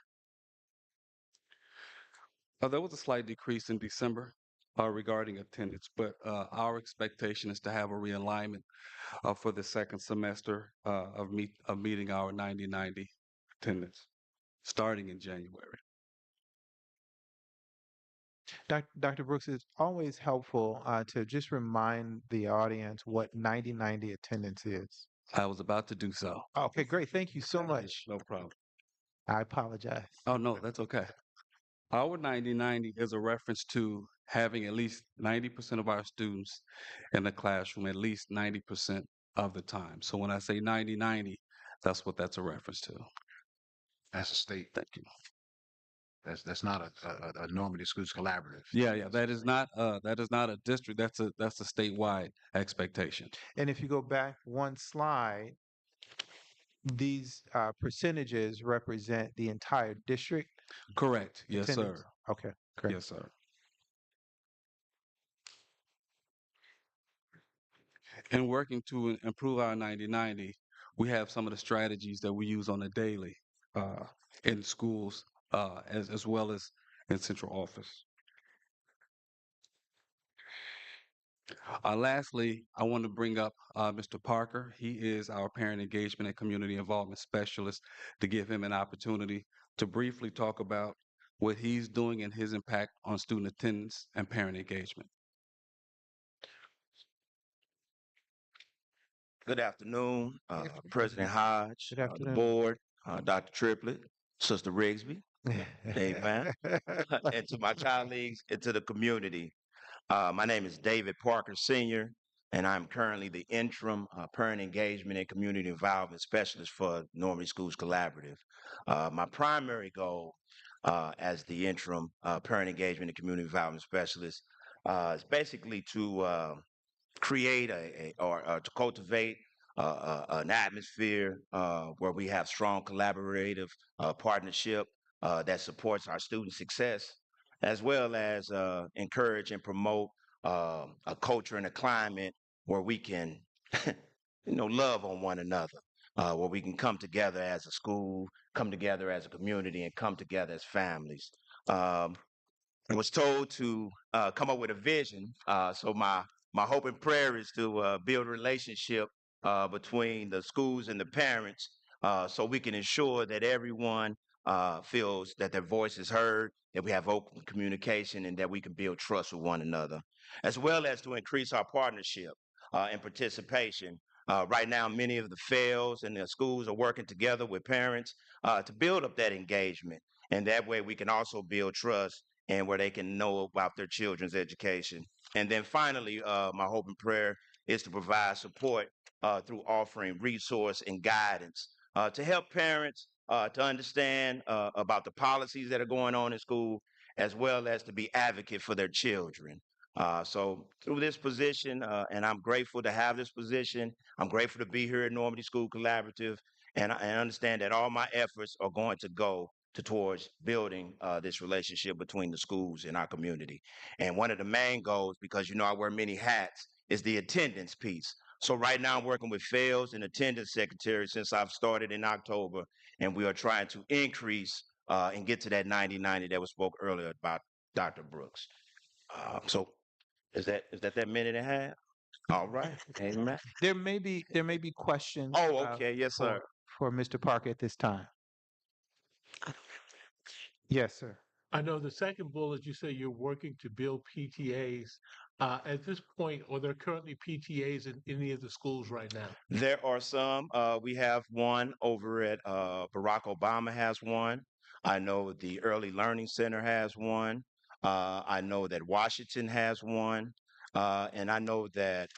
There was a slight decrease in December regarding attendance, but our expectation is to have a realignment for the second semester of meeting our 90-90 attendance starting in January. Dr. Brooks, it's always helpful to just remind the audience what 90-90 attendance is. I was about to do so. Okay, great. Thank you so much. No problem. I apologize. Oh, no, that's okay. Our 90-90 is a reference to having at least 90% of our students in the classroom at least 90% of the time. So when I say 90-90, that's what that's a reference to. That's a state. Thank you. That's not a Normandy Schools collaborative. Yeah, that is not a district. That's a statewide expectation. And if you go back one slide, these percentages represent the entire district. Correct. Yes, attendance? sir. Okay, great. Yes, sir. In working to improve our 90-90, we have some of the strategies that we use on a daily in schools as well as in central office. Lastly, I want to bring up Mr. Parker. He is our parent engagement and community involvement specialist, to give him an opportunity to briefly talk about what he's doing and his impact on student attendance and parent engagement. Good afternoon, President Hodge, Good the afternoon. board, Dr. Triplett, Sister Rigsby, amen, and to my colleagues and to the community. My name is David Parker Sr., and I'm currently the interim parent engagement and community involvement specialist for Normandy Schools Collaborative. My primary goal as the interim parent engagement and community involvement specialist is basically to create or to cultivate an atmosphere where we have strong collaborative partnership that supports our student success, as well as encourage and promote a culture and a climate where we can, love on one another, where we can come together as a school, come together as a community, and come together as families. I was told to come up with a vision, so my hope and prayer is to build a relationship between the schools and the parents so we can ensure that everyone feels that their voice is heard, that we have open communication, and that we can build trust with one another, as well as to increase our partnership and participation. Right now, many of the FAILs and the schools are working together with parents to build up that engagement. And that way we can also build trust and where they can know about their children's education. And then finally, my hope and prayer is to provide support through offering resource and guidance to help parents to understand about the policies that are going on in school, as well as to be advocate for their children. So through this position, and I'm grateful to have this position, I'm grateful to be here at Normandy School Collaborative, and I understand that all my efforts are going to go towards building this relationship between the schools and our community. And one of the main goals, because I wear many hats, is the attendance piece. So right now I'm working with FAILS and attendance secretary since I've started in October, and we are trying to increase and get to that 90-90 that was spoke earlier about Dr. Brooks. So is that minute and a half? All right. Amen. There may be questions. Oh, okay. Yes, sir. For Mr. Parker at this time. Yes, sir. I know the second bullet, you say you're working to build PTAs. At this point, are there currently PTAs in any of the schools right now? There are some. We have one over at Barack Obama has one. I know the Early Learning Center has one. I know that Washington has one. And I know that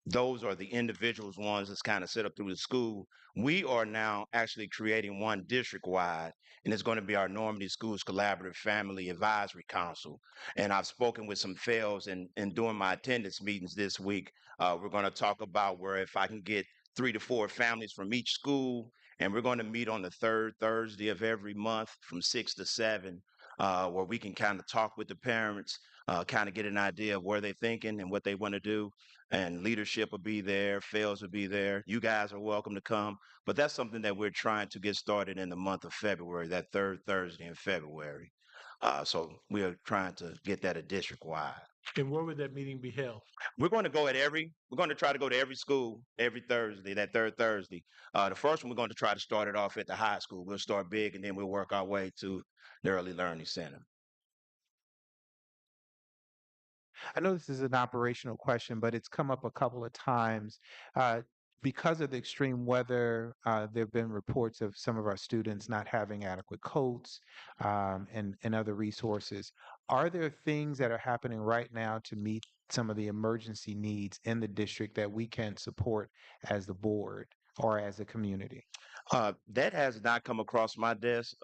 those are the individuals ones that's kind of set up through the school. We are now actually creating one district-wide, and it's going to be our Normandy Schools Collaborative Family Advisory Council. And I've spoken with some FAILs and during my attendance meetings this week, we're going to talk about where if I can get 3 to 4 families from each school, and we're going to meet on the third Thursday of every month from 6 to 7, where we can kind of talk with the parents, kind of get an idea of where they're thinking and what they want to do. And leadership will be there, FAILs will be there. You guys are welcome to come. But that's something that we're trying to get started in the month of February, that third Thursday in February. So we are trying to get that a district-wide. And where would that meeting be held? We're going to try to go to every school every Thursday, that third Thursday. The first one, we're going to try to start it off at the high school. We'll start big, and then we'll work our way to the Early Learning Center. I know this is an operational question, but it's come up a couple of times. Because of the extreme weather, there have been reports of some of our students not having adequate coats and other resources. Are there things that are happening right now to meet some of the emergency needs in the district that we can support as the board or as a community? That has not come across my desk,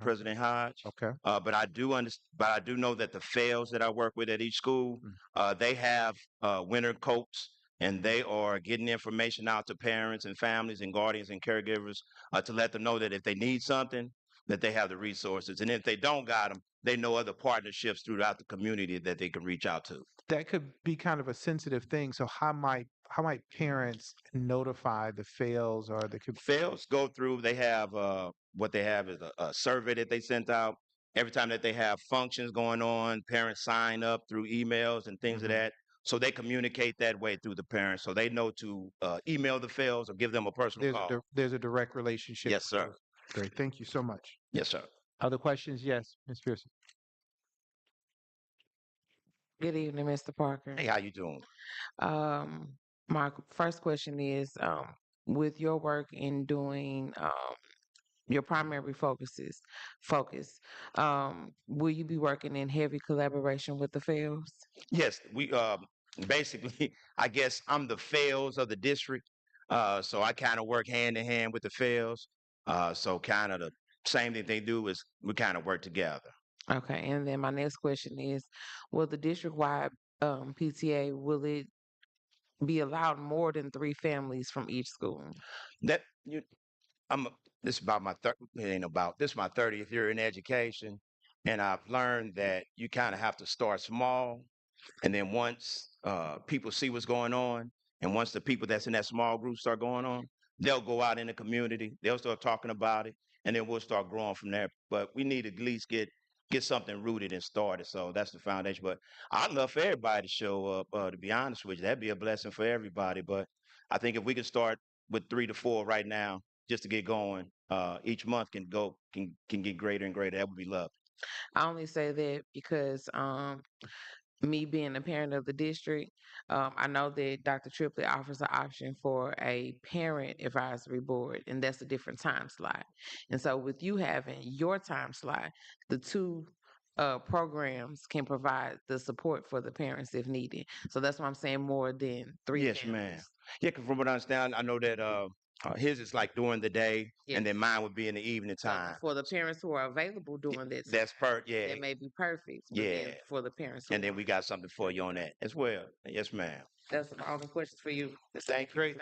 President Hodge. Okay. But I do know that the FAILs that I work with at each school, they have winter coats, and they are getting information out to parents and families and guardians and caregivers to let them know that if they need something, that they have the resources, and if they don't got them, they know other partnerships throughout the community that they can reach out to. That could be kind of a sensitive thing. So how might parents notify the FAILs or the FAILs go through? They have what they have is a survey that they sent out every time that they have functions going on. Parents sign up through emails and things of that. So they communicate that way through the parents, so they know to email the FAILs or give them a personal call. There's a direct relationship. Yes, sir. Great. Thank you so much. Yes, sir. Other questions? Yes, Ms. Pearson. Good evening, Mr. Parker. Hey, how you doing? My first question is, with your work in doing your primary focus, will you be working in heavy collaboration with the FAILs? Yes, we basically, I guess I'm the FAILs of the district, so I kind of work hand in hand with the FAILs. So kind of the same thing they do is we kind of work together. Okay, and then my next question is, will the district-wide PTA, will it be allowed more than 3 families from each school? That you, this is about this is my 30th year in education, and I've learned that you kind of have to start small, and then once people see what's going on, and once the people that's in that small group start going on, they'll go out in the community, they'll start talking about it, and then we'll start growing from there. But we need to at least get something rooted and started. So that's the foundation. But I'd love for everybody to show up, to be honest with you. That'd be a blessing for everybody. But I think if we can start with 3 to 4 right now, just to get going, each month can get greater and greater. That would be lovely. I only say that because me being a parent of the district, I know that Dr. Triplett offers an option for a parent advisory board, and that's a different time slot. And so, with you having your time slot, the two programs can provide the support for the parents if needed. So that's why I'm saying more than three Yes, ma'am. families. Yeah, 'cause from what I understand, I know that his is like during the day, and then Yes. mine would be in the evening So time. for the parents who are available during that time, That's yeah, that may be perfect. But then yeah. for the parents who And then aren't, we got something for you on that as well. Yes, ma'am. that's my only questions for you. Thank you. Great.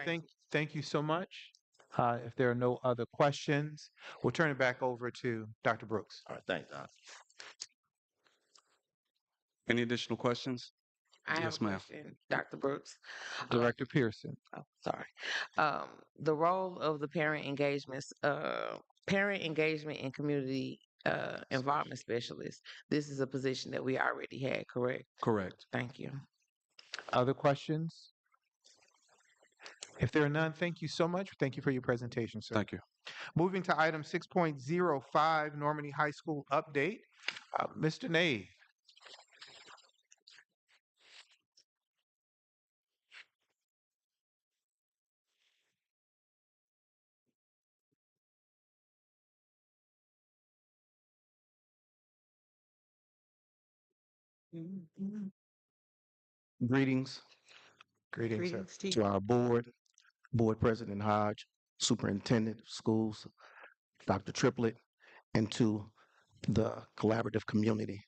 Thank you so much. If there are no other questions, we'll turn it back over to Dr. Brooks. All right, thanks, Doc. Any additional questions? I have Yes, a ma'am. question, Dr. Brooks. Director Pearson. Oh, sorry. The role of the parent engagement and community involvement specialist. This is a position that we already had, correct? Correct. Thank you. Other questions? If there are none, thank you so much. Thank you for your presentation, sir. Thank you. Moving to item 6.05, Normandy High School update. Mr. Nave. Greetings Greetings, sir. Greetings to to you. our board president Hodge, superintendent of schools, Dr. Triplett, and to the collaborative community.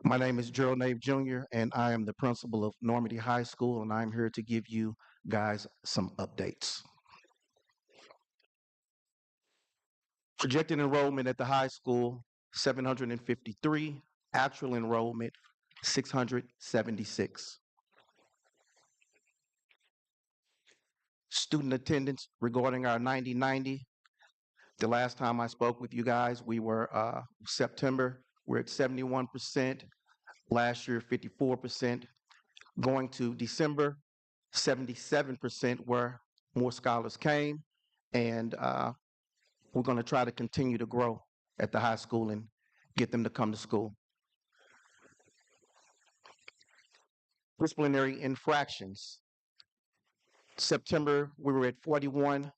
My name is Gerald Nave Jr., and I am the principal of Normandy High School, and I'm here to give you guys some updates. Projected enrollment at the high school, 753. Actual enrollment, 676. Student attendance regarding our 90-90. The last time I spoke with you guys, we were September, we're at 71%. Last year, 54%. Going to December, 77% where more scholars came. And we're going to try to continue to grow at the high school and get them to come to school. Disciplinary infractions. September, we were at 41.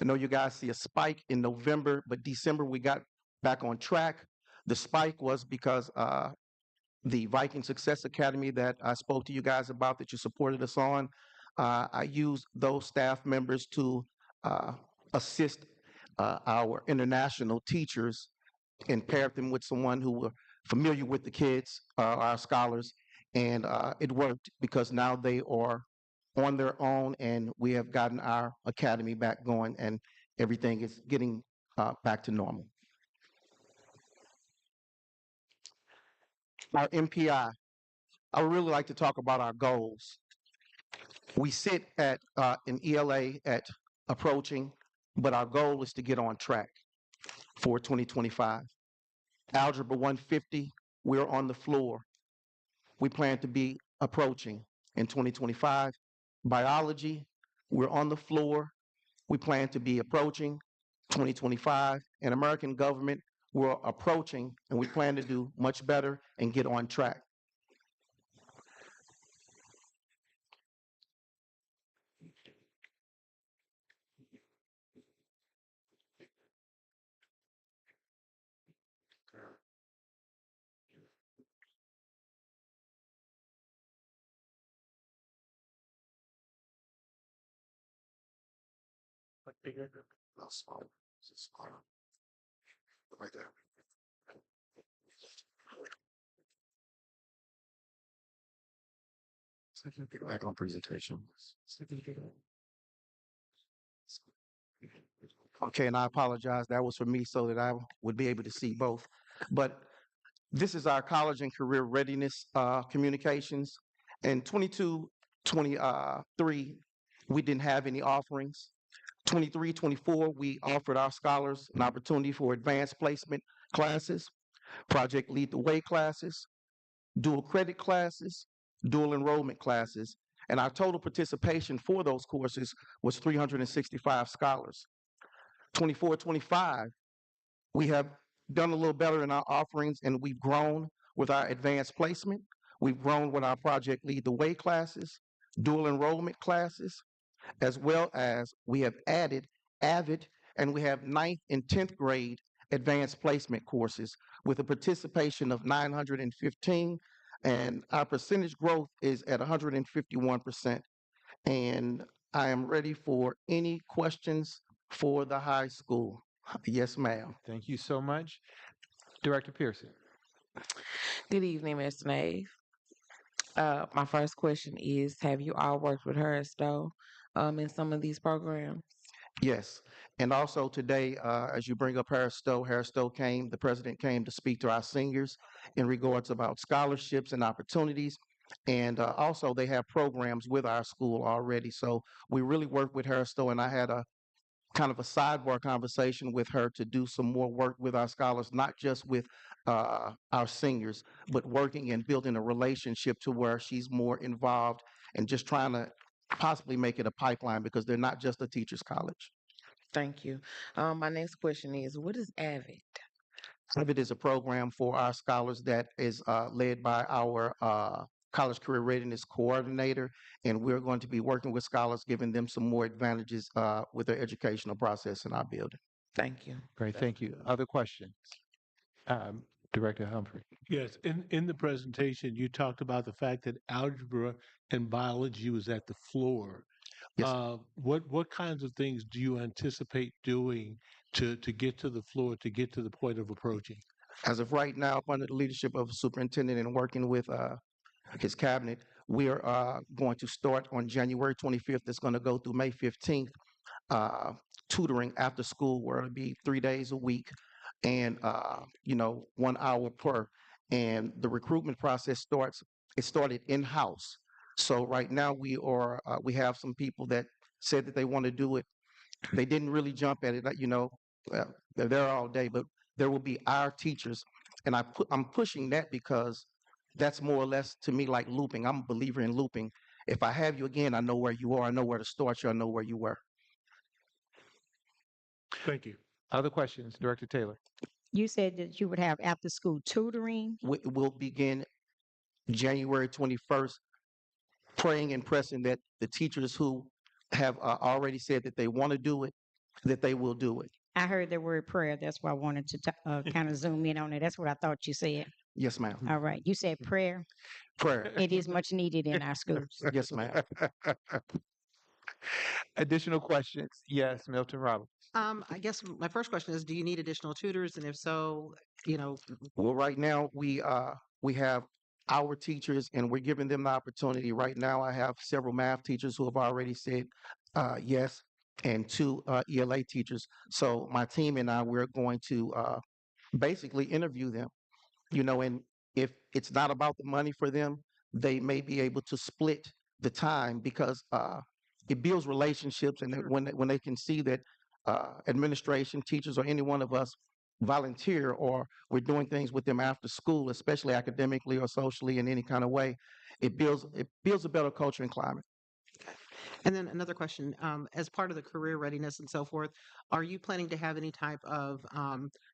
I know you guys see a spike in November, but December we got back on track. The spike was because the Viking Success Academy that I spoke to you guys about, that you supported us on, I used those staff members to assist our international teachers and paired them with someone who were familiar with the kids, our scholars, and it worked because now they are on their own, and we have gotten our academy back going, and everything is getting back to normal. Our MPI, I would really like to talk about our goals. We sit at an ELA at approaching, but our goal is to get on track for 2025. Algebra 150, we're on the floor. We plan to be approaching in 2025. Biology, we're on the floor. We plan to be approaching 2025. And American government, we're approaching, and we plan to do much better and get on track. Bigger, small, right there. Get back on presentation. Okay, and I apologize. That was for me so that I would be able to see both. But this is our college and career readiness communications. In 22-23, we didn't have any offerings. 23-24, we offered our scholars an opportunity for advanced placement classes, Project Lead the Way classes, dual credit classes, dual enrollment classes, and our total participation for those courses was 365 scholars. 24-25, we have done a little better in our offerings, and we've grown with our advanced placement. We've grown with our Project Lead the Way classes, dual enrollment classes, as well as we have added AVID, and we have 9th and 10th grade advanced placement courses with a participation of 915, and our percentage growth is at 151%. And I am ready for any questions for the high school. Yes, ma'am. Thank you so much. Director Pearson. Good evening, Mr. Nave. My first question is, have you all worked with her in some of these programs? Yes. And also today, as you bring up Harris Stowe came, the president came to speak to our seniors in regards about scholarships and opportunities. And also they have programs with our school already. So we really work with Harris Stowe, and I had a kind of a sidebar conversation with her to do some more work with our scholars, not just with our seniors, but working and building a relationship to where she's more involved and just trying to possibly make it a pipeline because they're not just a teacher's college. Thank you. My next question is, what is AVID? AVID is a program for our scholars that is led by our College Career Readiness Coordinator, and we're going to be working with scholars, giving them some more advantages with their educational process in our building. Thank you. Great, thank you. Other questions? Director Humphrey. Yes, in the presentation, you talked about the fact that algebra and biology was at the floor. Yes. What kinds of things do you anticipate doing to get to the floor, to get to the point of approaching? As of right now, under the leadership of the superintendent and working with his cabinet, we are going to start on January 25th. It's going to go through May 15th, tutoring after school, where it'll be 3 days a week and 1 hour per. And the recruitment process started in-house. So right now we have some people that said that they want to do it. They didn't really jump at it, they're there all day, but there will be our teachers. And I'm pushing that because that's more or less to me like looping. I'm a believer in looping. If I have you again, I know where you are. I know where to start you. I know where you were. Thank you. Other questions? Director Taylor. You said that you would have after-school tutoring. We'll begin January 21st, praying and pressing that the teachers who have already said that they want to do it, that they will do it. I heard the word prayer. That's why I wanted to kind of zoom in on it. That's what I thought you said. Yes, ma'am. All right. You said prayer. Prayer. It is much needed in our schools. Yes, ma'am. Additional questions? Yes, Milton Roberts. I guess my first question is, do you need additional tutors? And if so, Well, right now we have our teachers, and we're giving them the opportunity. Right now, I have several math teachers who have already said yes, and 2 ELA teachers. So my team and I, we're going to basically interview them. And if it's not about the money for them, they may be able to split the time because it builds relationships, and when they can see that administration, teachers, or any one of us volunteer, or we're doing things with them after school, especially academically or socially in any kind of way, it builds a better culture and climate. and then another question, as part of the career readiness and so forth, are you planning to have any type of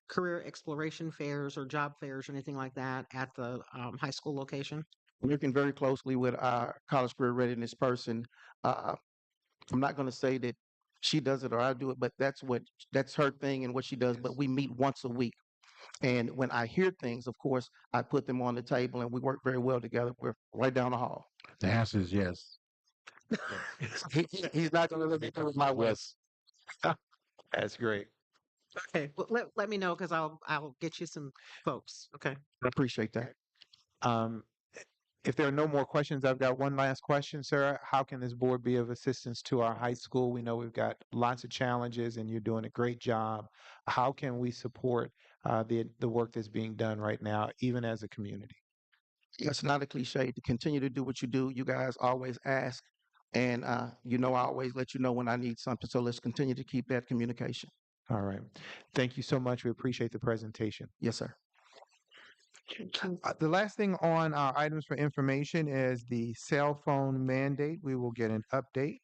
career exploration fairs or job fairs or anything like that at the high school location? Working very closely with our college career readiness person. I'm not going to say that she does it or I do it, but that's her thing and what she does. But we meet once a week. And when I hear things, of course, I put them on the table and we work very well together. We're right down the hall. The answer is yes. He's not going to let me do my way. That's great. Okay, well, let me know because I'll get you some folks. Okay. I appreciate that. If there are no more questions, I've got one last question, sir. How can this board be of assistance to our high school? We know we've got lots of challenges and you're doing a great job. How can we support the work that's being done right now, even as a community? It's not a cliche to continue to do what you do. You guys always ask, and I always let you know when I need something. So let's continue to keep that communication. All right. Thank you so much. We appreciate the presentation. Yes, sir. The last thing on our items for information is the cell phone mandate. We will get an update.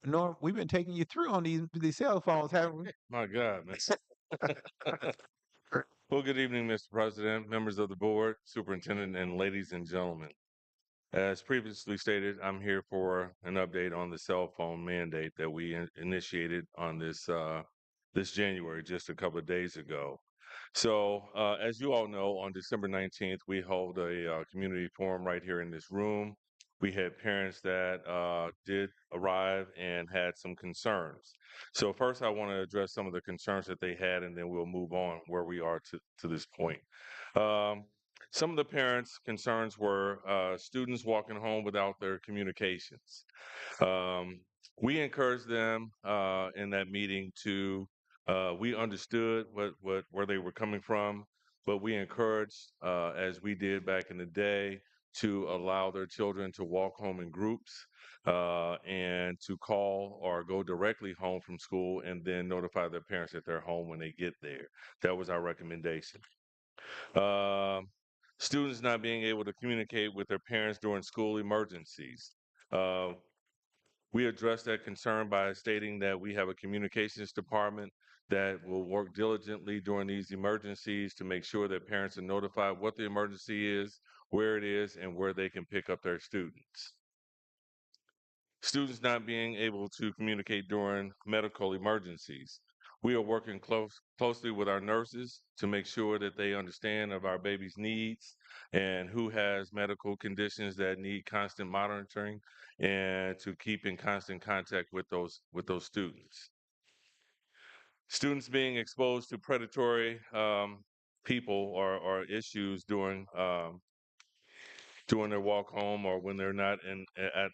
Norm, we've been taking you through on these cell phones, haven't we? My God, man. Well, good evening, Mr. President, members of the board, superintendent, and ladies and gentlemen. As previously stated, I'm here for an update on the cell phone mandate that we initiated on this January, just a couple of days ago. So, as you all know, on December 19th, we hold a community forum right here in this room. We had parents that did arrive and had some concerns. So, first, I want to address some of the concerns that they had, and then we'll move on where we are to this point. Some of the parents' concerns were students walking home without their communications. We encouraged them in that meeting to we understood where they were coming from, but we encouraged, as we did back in the day, to allow their children to walk home in groups and to call or go directly home from school and then notify their parents that they're home when they get there. That was our recommendation. Students not being able to communicate with their parents during school emergencies. We addressed that concern by stating that we have a communications department that will work diligently during these emergencies to make sure that parents are notified what the emergency is, where it is, and where they can pick up their students. Students not being able to communicate during medical emergencies. We are working closely with our nurses to make sure that they understand of our baby's needs and who has medical conditions that need constant monitoring, and to keep in constant contact with those students. Students being exposed to predatory people or issues during their walk home or when they're not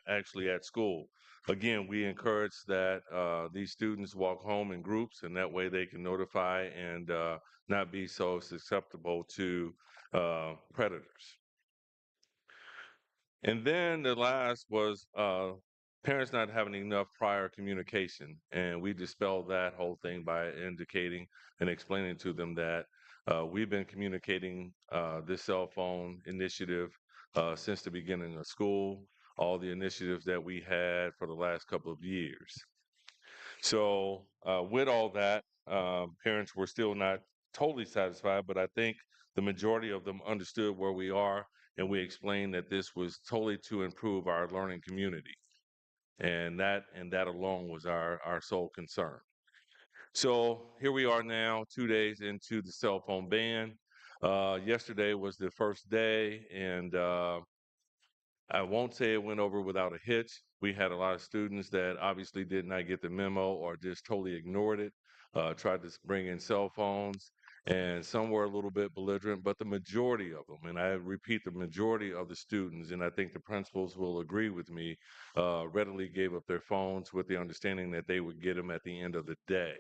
actually at school. Again, we encourage that these students walk home in groups, and that way they can notify and not be so susceptible to predators. And then the last was parents not having enough prior communication. And we dispelled that whole thing by indicating and explaining to them that we've been communicating this cell phone initiative since the beginning of school, all the initiatives that we had for the last couple of years. So with all that, parents were still not totally satisfied, but I think the majority of them understood where we are, and we explained that this was totally to improve our learning community. And that alone was our sole concern. So here we are now, 2 days into the cell phone ban. Yesterday was the first day, and I won't say it went over without a hitch. We had a lot of students that obviously did not get the memo or just totally ignored it, tried to bring in cell phones, and some were a little bit belligerent, but the majority of them, and I repeat, the majority of the students, and I think the principals will agree with me, readily gave up their phones with the understanding that they would get them at the end of the day.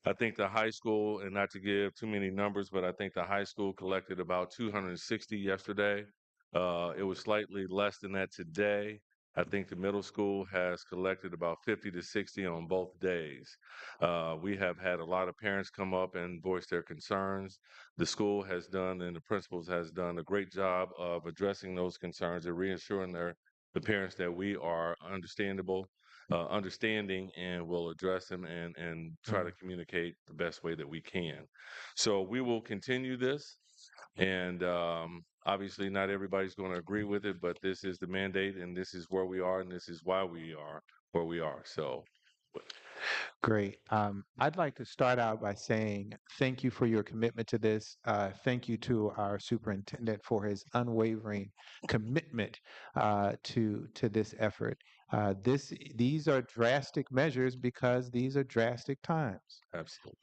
I think the high school, and not to give too many numbers, but I think the high school collected about 260 yesterday. It was slightly less than that today. I think the middle school has collected about 50 to 60 on both days. We have had a lot of parents come up and voice their concerns. The school has done, and the principals has done a great job of addressing those concerns and reassuring the parents that we are understanding, and will address them and try to communicate the best way that we can. So we will continue this, and obviously not everybody's going to agree with it, but this is the mandate, and this is where we are, and this is why we are where we are. So Great. I'd like to start out by saying thank you for your commitment to this. Thank you to our superintendent for his unwavering commitment to this effort. These are drastic measures because these are drastic times. absolutely.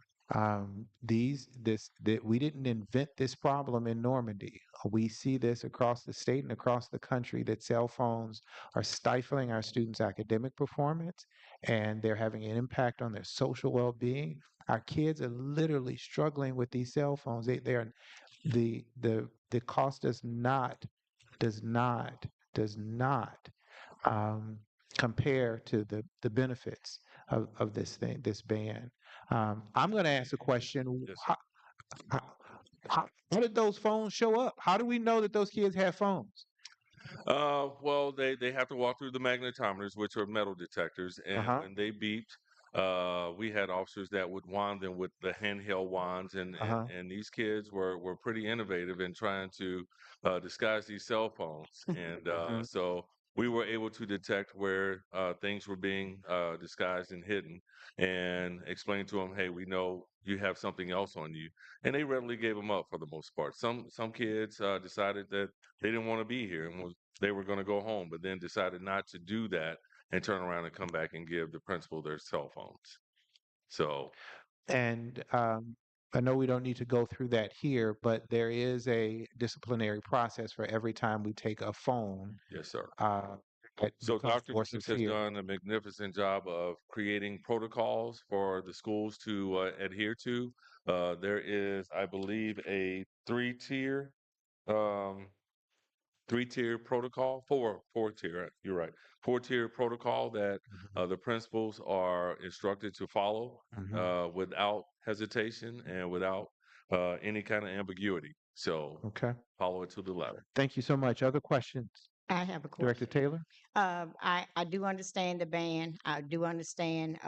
We didn't invent this problem in Normandy. We see this across the state and across the country, that cell phones are stifling our students' academic performance, and they're having an impact on their social well-being. Our kids are literally struggling with these cell phones. The cost does not compare to the benefits of this ban. I'm going to ask a question. Yes, How did those phones show up? How do we know that those kids have phones? Well, they have to walk through the magnetometers, which are metal detectors, and Uh-huh. when they beeped, we had officers that would wand them with the handheld wands, and Uh-huh. and these kids were pretty innovative in trying to disguise these cell phones, and Mhm. so we were able to detect where things were being disguised and hidden, and explain to them, hey, we know you have something else on you, and they readily gave them up for the most part. Some kids decided that they didn't want to be here and they were going to go home, but then decided not to do that and turn around and come back and give the principal their cell phones. So, And I know we don't need to go through that here, but there is a disciplinary process for every time we take a phone yes, sir. uh, that So becomes Dr. more Brooks has severe. done a magnificent job of creating protocols for the schools to adhere to. There is, I believe, a um, three-tier protocol, four-tier. You're right, four-tier protocol that the principals are instructed to follow without hesitation and without any kind of ambiguity. So Okay. follow it to the letter. Thank you so much. Other questions? I have a Director question. Taylor? I do understand the ban. I do understand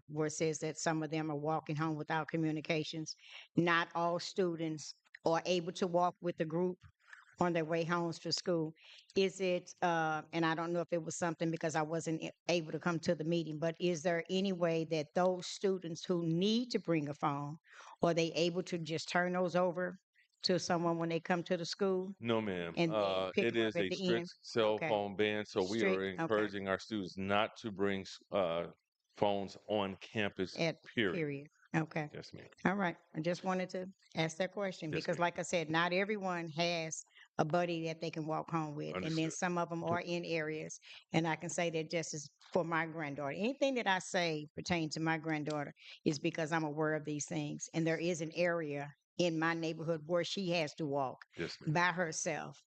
where it says that some of them are walking home without communications. Not all students are able to walk with the group on their way home from school. Is it, and I don't know if it was something because I wasn't able to come to the meeting, but is there any way that those students who need to bring a phone, are they able to just turn those over to someone when they come to the school No, ma'am. and then pick It them up is at a the end? strict cell Okay. phone ban, so we are Strict, okay, encouraging our students not to bring phones on campus. at Period. period. Okay. Yes, ma'am. All right. I just wanted to ask that question Yes, because, ma'am. like I said, not everyone has a buddy that they can walk home with. And then Understood. some of them are in areas. And I can say that just as for my granddaughter. Anything that I say pertaining to my granddaughter is because I'm aware of these things. And there is an area in my neighborhood where she has to walk Yes, ma'am. by herself,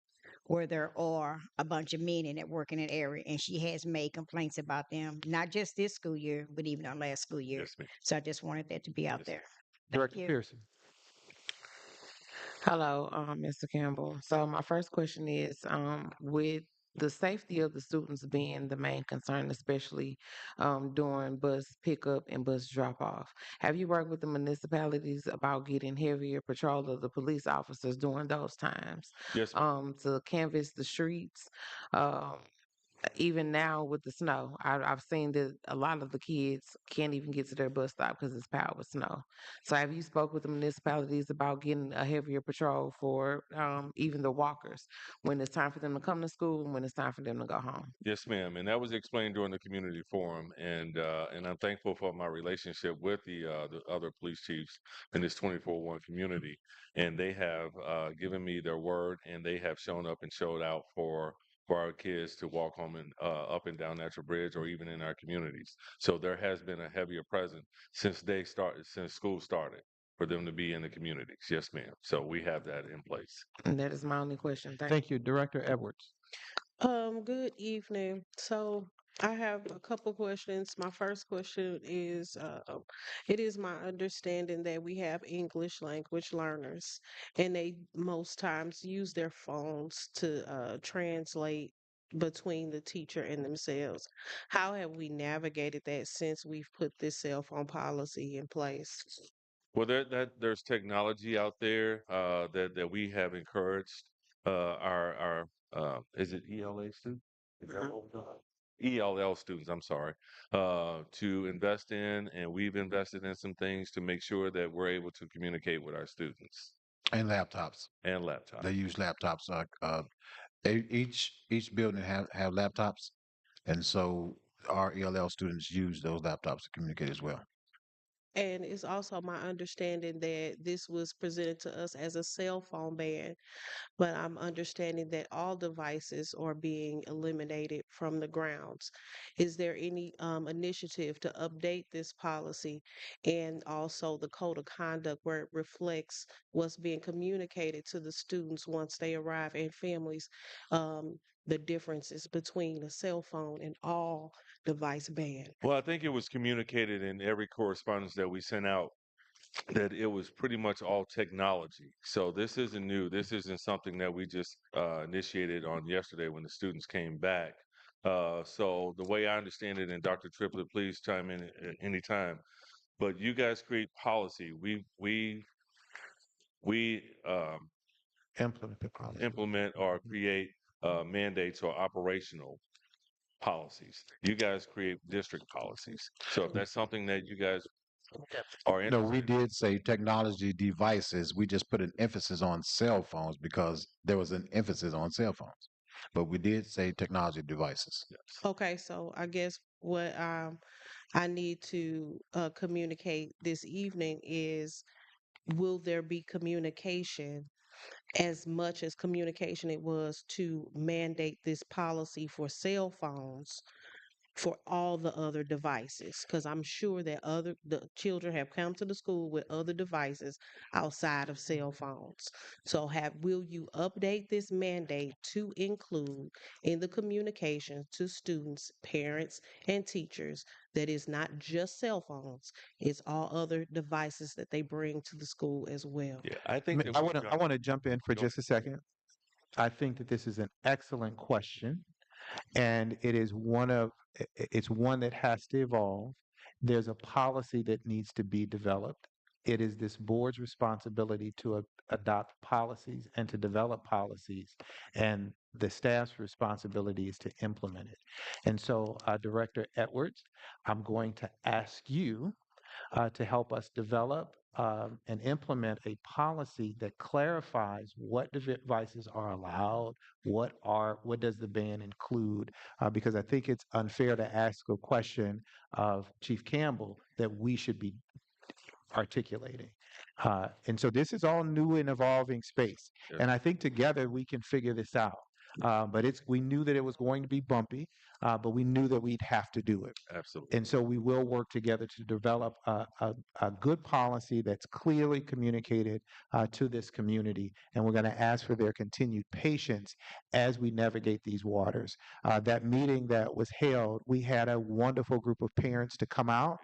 where there are a bunch of men in that work in that area. And she has made complaints about them, not just this school year, but even our last school year. Yes, ma'am. So I just wanted that to be out Yes. there. Director you. Pearson? Hello, Mr. Campbell. So my first question is, with the safety of the students being the main concern, especially during bus pickup and bus drop off, have you worked with the municipalities about getting heavier patrol of the police officers during those times Yes, ma'am. to canvass the streets? Um, Even now with the snow, I've seen that a lot of the kids can't even get to their bus stop because it's piled with snow. So have you spoke with the municipalities about getting a heavier patrol for even the walkers when it's time for them to come to school and when it's time for them to go home? Yes, ma'am. And that was explained during the community forum, and I'm thankful for my relationship with the other police chiefs in this 24/1 community, and they have given me their word, and they have shown up and showed out for our kids to walk home and up and down Natural Bridge or even in our communities. So there has been a heavier presence since school started for them to be in the communities. Yes, ma'am. So we have that in place. And that is my only question. Thank Thank you. Director Edwards? Good evening. So I have a couple questions. My first question is, it is my understanding that we have English language learners, and they most times use their phones to translate between the teacher and themselves. How have we navigated that since we've put this cell phone policy in place? Well, there's technology out there that we have encouraged our is it ELA students? Is that what we're doing? ELL students, I'm sorry, to invest in, and we've invested in some things to make sure that we're able to communicate with our students And laptops. and laptops. They use laptops. Each building have laptops, and so our ELL students use those laptops to communicate as well. And it's also my understanding that this was presented to us as a cell phone ban, but I'm understanding that all devices are being eliminated from the grounds. Is there any initiative to update this policy and also the code of conduct where it reflects what's being communicated to the students once they arrive and families, the differences between a cell phone and all device ban? Well, I think it was communicated in every correspondence that we sent out that it was pretty much all technology. So this isn't new. This isn't something that we just initiated on yesterday when the students came back. So the way I understand it, and Dr. Triplett, please chime in at any time. But you guys create policy. We Implement the policy. implement or create mandates or operational policies. You guys create district policies. So if that's something that you guys are No, we interested did say technology devices. We just put an emphasis on cell phones because there was an emphasis on cell phones. But we did say technology devices. Okay, so I guess what I need to communicate this evening is, will there be communication, as much as communication it was to mandate this policy for cell phones for all the other devices? Because I'm sure that the children have come to the school with other devices outside of cell phones. So will you update this mandate to include in the communication to students, parents, and teachers that it's not just cell phones, it's all other devices that they bring to the school as well? Yeah, I think that I we've want to got. I want to jump in for Go just a second. I think that this is an excellent question, and it is it's one that has to evolve. There's a policy that needs to be developed. It is this board's responsibility to adopt policies and to develop policies, and the staff's responsibility is to implement it. And so, Director Edwards, I'm going to ask you to help us develop and implement a policy that clarifies what devices are allowed, what does the ban include, because I think it's unfair to ask a question of Chief Campbell that we should be articulating. And so this is all new and evolving space. Yes. And I think together we can figure this out. But we knew that it was going to be bumpy, but we knew that we'd have to do it. Absolutely. And so we will work together to develop a good policy that's clearly communicated to this community. And we're going to ask for their continued patience as we navigate these waters. That meeting that was held, we had a wonderful group of parents to come out,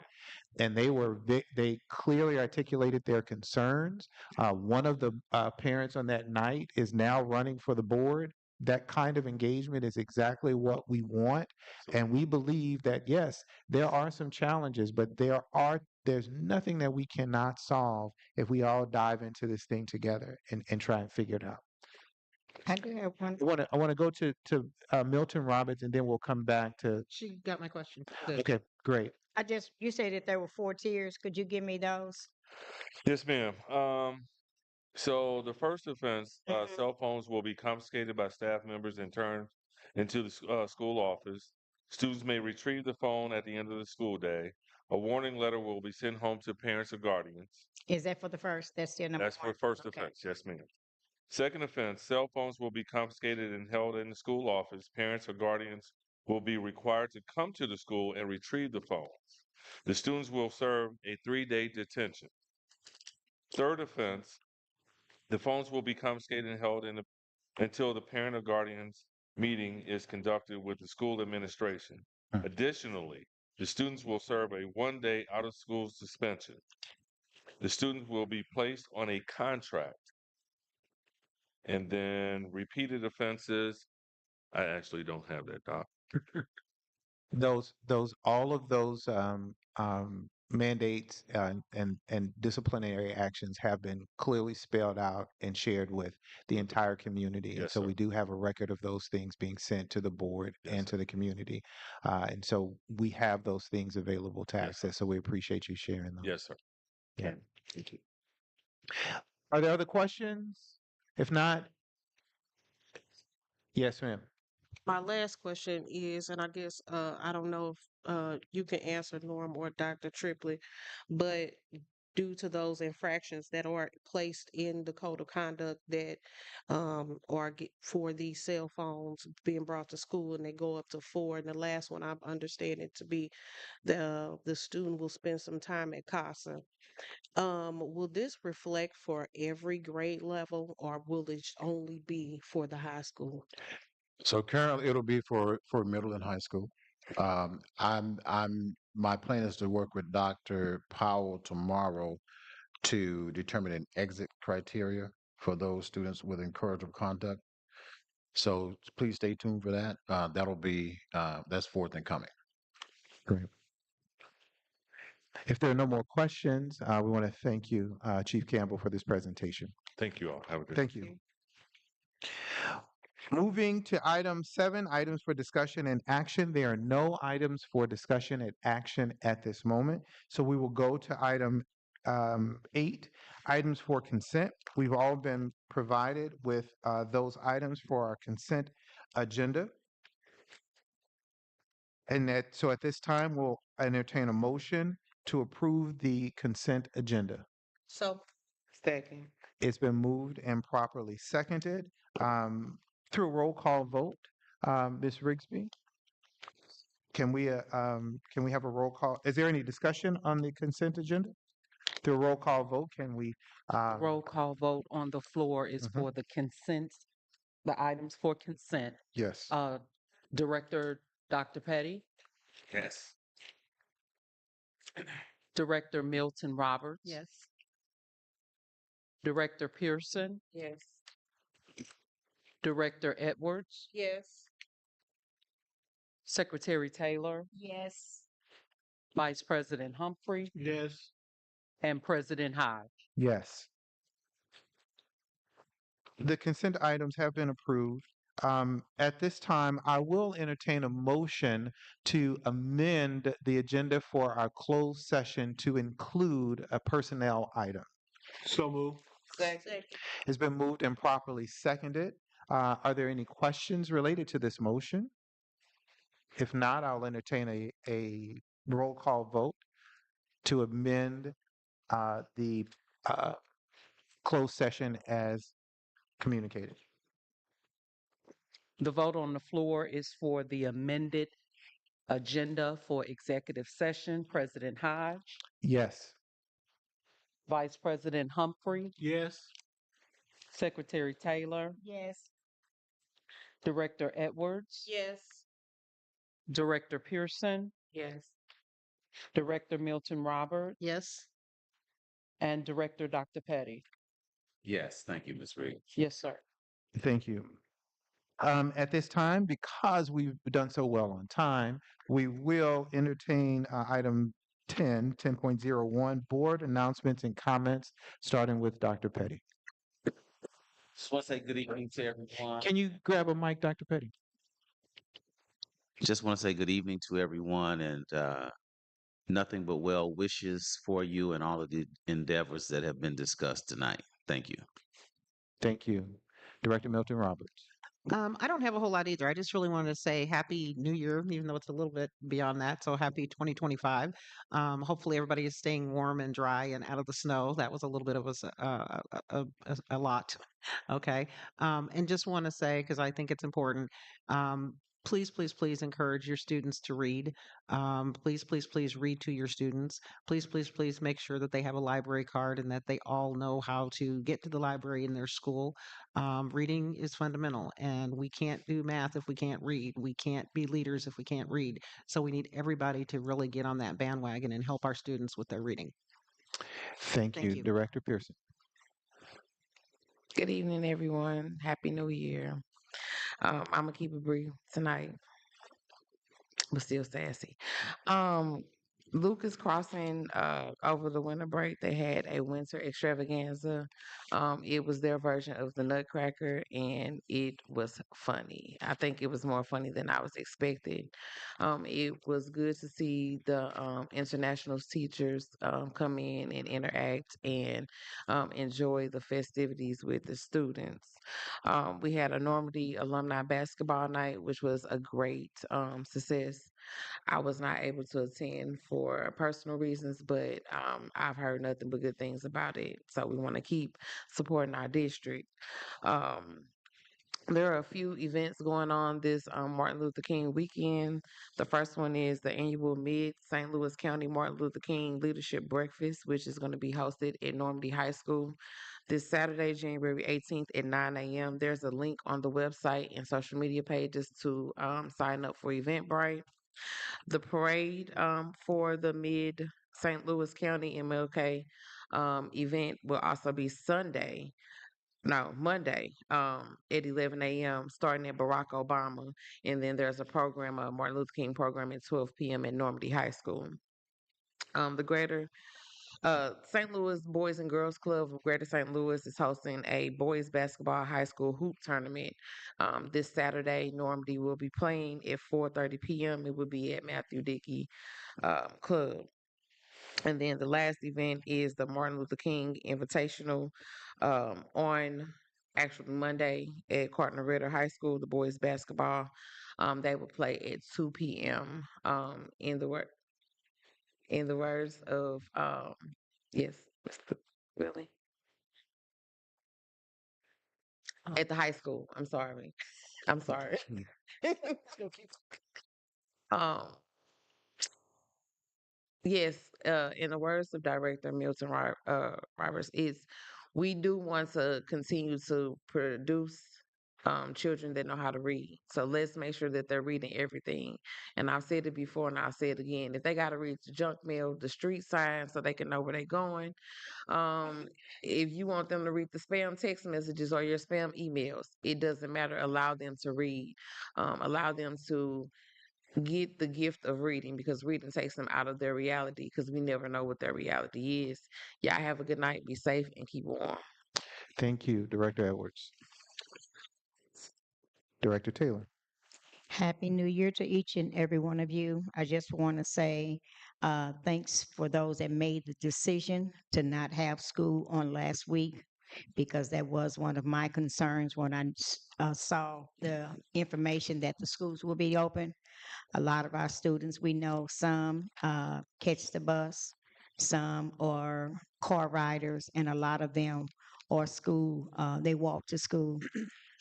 and they clearly articulated their concerns. One of the parents on that night is now running for the board. That kind of engagement is exactly what we want, and we believe that yes, there are some challenges, but there's nothing that we cannot solve if we all dive into this thing together and try and figure it out. I do have one. I want to go to Milton Roberts, and then we'll come back to. She got my question. Good. Okay, great. You said that there were 4 tiers. Could you give me those? Yes, ma'am. So the first offense, cell phones will be confiscated by staff members and turned into the school office. Students may retrieve the phone at the end of the school day. A warning letter will be sent home to parents or guardians. Is that for the first? That's still number That's one. for first Okay. offense. Yes, ma'am. Second offense, cell phones will be confiscated and held in the school office. Parents or guardians will be required to come to the school and retrieve the phones. The students will serve a 3-day detention. Third offense, the phones will be confiscated and held until the parent or guardian's meeting is conducted with the school administration. Additionally, the students will serve a 1-day out of school suspension. The students will be placed on a contract. And then repeated offenses, I actually don't have that, Doc. All of those mandates and disciplinary actions have been clearly spelled out and shared with the entire community. And Yes, so sir. we do have a record of those things being sent to the board Yes, and to the community. And so we have those things available to Yes, access. So we appreciate you sharing them. Yes, sir. Yeah. Thank you. Are there other questions? If not, yes, ma'am. My last question is, and I guess I don't know if you can answer, Norm or Dr. Triplett, but due to those infractions that are placed in the code of conduct that for these cell phones being brought to school, and they go up to 4, and the last one I'm understanding to be the student will spend some time at CASA. Will this reflect for every grade level, or will it only be for the high school? So currently it'll be for middle and high school. My plan is to work with Dr. Powell tomorrow to determine an exit criteria for those students with encouragable conduct. So please stay tuned for that. That'll be, that's forthcoming. Great. If there are no more questions, we want to thank you, Chief Campbell, for this presentation. Thank you all. Have a good Thank you. Moving to item 7, items for discussion and action. There are no items for discussion and action at this moment. So we will go to item 8, items for consent. We've all been provided with those items for our consent agenda. So at this time, we'll entertain a motion to approve the consent agenda. So. Second. It's been moved and properly seconded. Through a roll call vote, Ms. Rigsby, can we have a roll call? Is there any discussion on the consent agenda? Through a roll call vote, can we? Roll call vote on the floor is Mhm. for the consent, the items for consent. Yes. Director Dr. Petty, Yes. Director Milton Roberts. Yes. Director Pearson, Yes. Director Edwards, Yes. Secretary Taylor, Yes. Vice President Humphrey, Yes. and President Hodge. Yes. The consent items have been approved. At this time, I will entertain a motion to amend the agenda for our closed session to include a personnel item. So move. Second. It's been moved and properly seconded. Are there any questions related to this motion? If not, I'll entertain a roll call vote to amend the closed session as communicated. The vote on the floor is for the amended agenda for executive session. President Hodge, Yes. Vice President Humphrey, Yes. Secretary Taylor, Yes. Director Edwards, Yes. Director Pearson, Yes. Director Milton Roberts, Yes. and Director Dr. Petty. Yes, thank you, Ms. Riggs. Yes, sir. Thank you. At this time, because we've done so well on time, we will entertain item 10.01, board announcements and comments, starting with Dr. Petty. Just want to say good evening to everyone. Can you grab a mic, Dr. Petty? Just want to say good evening to everyone and nothing but well wishes for you and all of the endeavors that have been discussed tonight. Thank you. Thank you. Director Milton Roberts. I don't have a whole lot either. I just really wanted to say Happy New Year, even though it's a little bit beyond that. So happy 2025. Hopefully everybody is staying warm and dry and out of the snow. That was a little bit of a lot. Okay. And just want to say, because I think it's important, please, please, please encourage your students to read. Please, please, please read to your students. Please, please, please make sure that they have a library card and that they all know how to get to the library in their school. Reading is fundamental, and we can't do math if we can't read. We can't be leaders if we can't read. So we need everybody to really get on that bandwagon and help our students with their reading. Thank you. Director Pearson. Good evening, everyone. Happy New Year. I'm gonna keep it brief tonight, but still sassy. Lucas Crossing, over the winter break, they had a winter extravaganza. It was their version of the Nutcracker, and it was funny. I think it was more funny than I was expecting. It was good to see the international teachers come in and interact and enjoy the festivities with the students. We had a Normandy alumni basketball night, which was a great success. I was not able to attend for personal reasons, but I've heard nothing but good things about it. So we want to keep supporting our district. There are a few events going on this Martin Luther King weekend. The first one is the annual Mid St. Louis County Martin Luther King Leadership Breakfast, which is going to be hosted at Normandy High School this Saturday, January 18th at 9 a.m. There's a link on the website and social media pages to sign up for Eventbrite. The parade for the Mid St. Louis County MLK event will also be Monday, at 11 a.m., starting at Barack Obama. And then there's a program, a Martin Luther King program at 12 p.m. at Normandy High School. The Greater St. Louis Boys and Girls Club of Greater St. Louis is hosting a boys basketball high school hoop tournament this Saturday. Normandy will be playing at 4:30 p.m. It will be at Matthew Dickey Club. And then the last event is the Martin Luther King Invitational on actually Monday at Carton Ritter High School, the boys basketball. They will play at 2 p.m. In the words of yes, Mr. Willie. At the high school. I'm sorry. I'm sorry. um Yes, in the words of Director Milton Roberts, we do want to continue to produce children that know how to read. So let's make sure that they're reading everything. And I've said it before and I'll say it again. If they got to read the junk mail, the street signs, so they can know where they're going. If you want them to read the spam text messages or your spam emails, it doesn't matter. Allow them to read. Allow them to get the gift of reading, because reading takes them out of their reality, because we never know what their reality is. Y'all have a good night. Be safe and keep warm. Thank you, Director Edwards. Director Taylor. Happy New Year to each and every one of you. I just want to say thanks for those that made the decision to not have school on last week, because that was one of my concerns when I saw the information that the schools will be open. A lot of our students, we know some catch the bus, some are car riders, and a lot of them are they walk to school.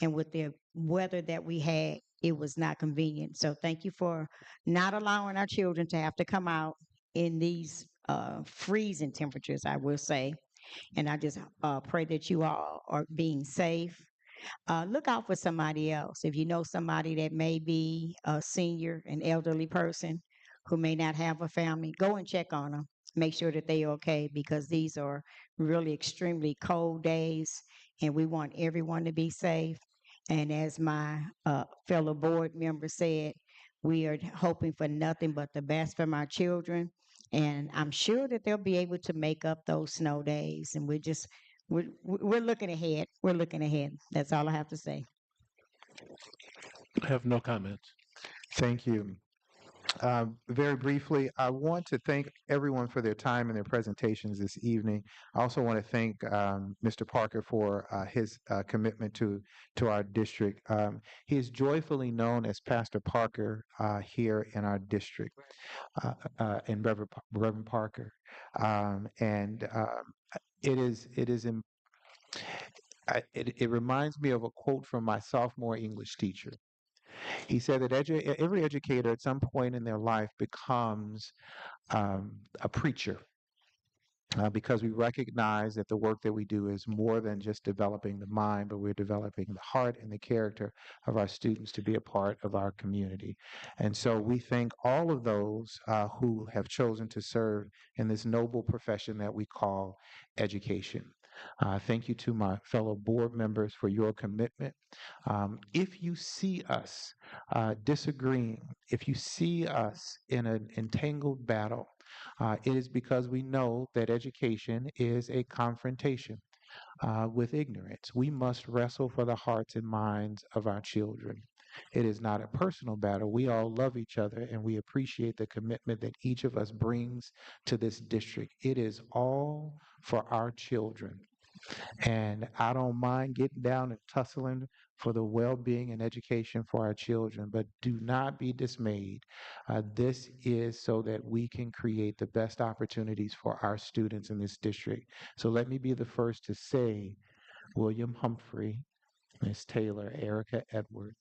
And with the weather that we had, it was not convenient. So thank you for not allowing our children to have to come out in these freezing temperatures, I will say. And I just pray that you all are being safe. Look out for somebody else. If you know somebody that may be a senior, an elderly person who may not have a family, go and check on them. Make sure that they're okay, because these are really extremely cold days and we want everyone to be safe. And as my fellow board member said, we are hoping for nothing but the best for my children. And I'm sure that they'll be able to make up those snow days. And we're looking ahead. We're looking ahead. That's all I have to say. I have no comments. Thank you. Very briefly, I want to thank everyone for their time and their presentations this evening. I also want to thank Mr. Parker for his commitment to our district. He is joyfully known as Pastor Parker here in our district, in Reverend Parker. It reminds me of a quote from my sophomore English teacher. He said that every educator at some point in their life becomes a preacher, because we recognize that the work that we do is more than just developing the mind, but we're developing the heart and the character of our students to be a part of our community. And so we thank all of those who have chosen to serve in this noble profession that we call education. Thank you to my fellow board members for your commitment. If you see us disagreeing, if you see us in an entangled battle, it is because we know that education is a confrontation with ignorance. We must wrestle for the hearts and minds of our children. It is not a personal battle. We all love each other and we appreciate the commitment that each of us brings to this district. It is all for our children. And I don't mind getting down and tussling for the well-being and education for our children, but do not be dismayed. This is so that we can create the best opportunities for our students in this district. So let me be the first to say, William Humphrey, Ms. Taylor, Erica Edwards,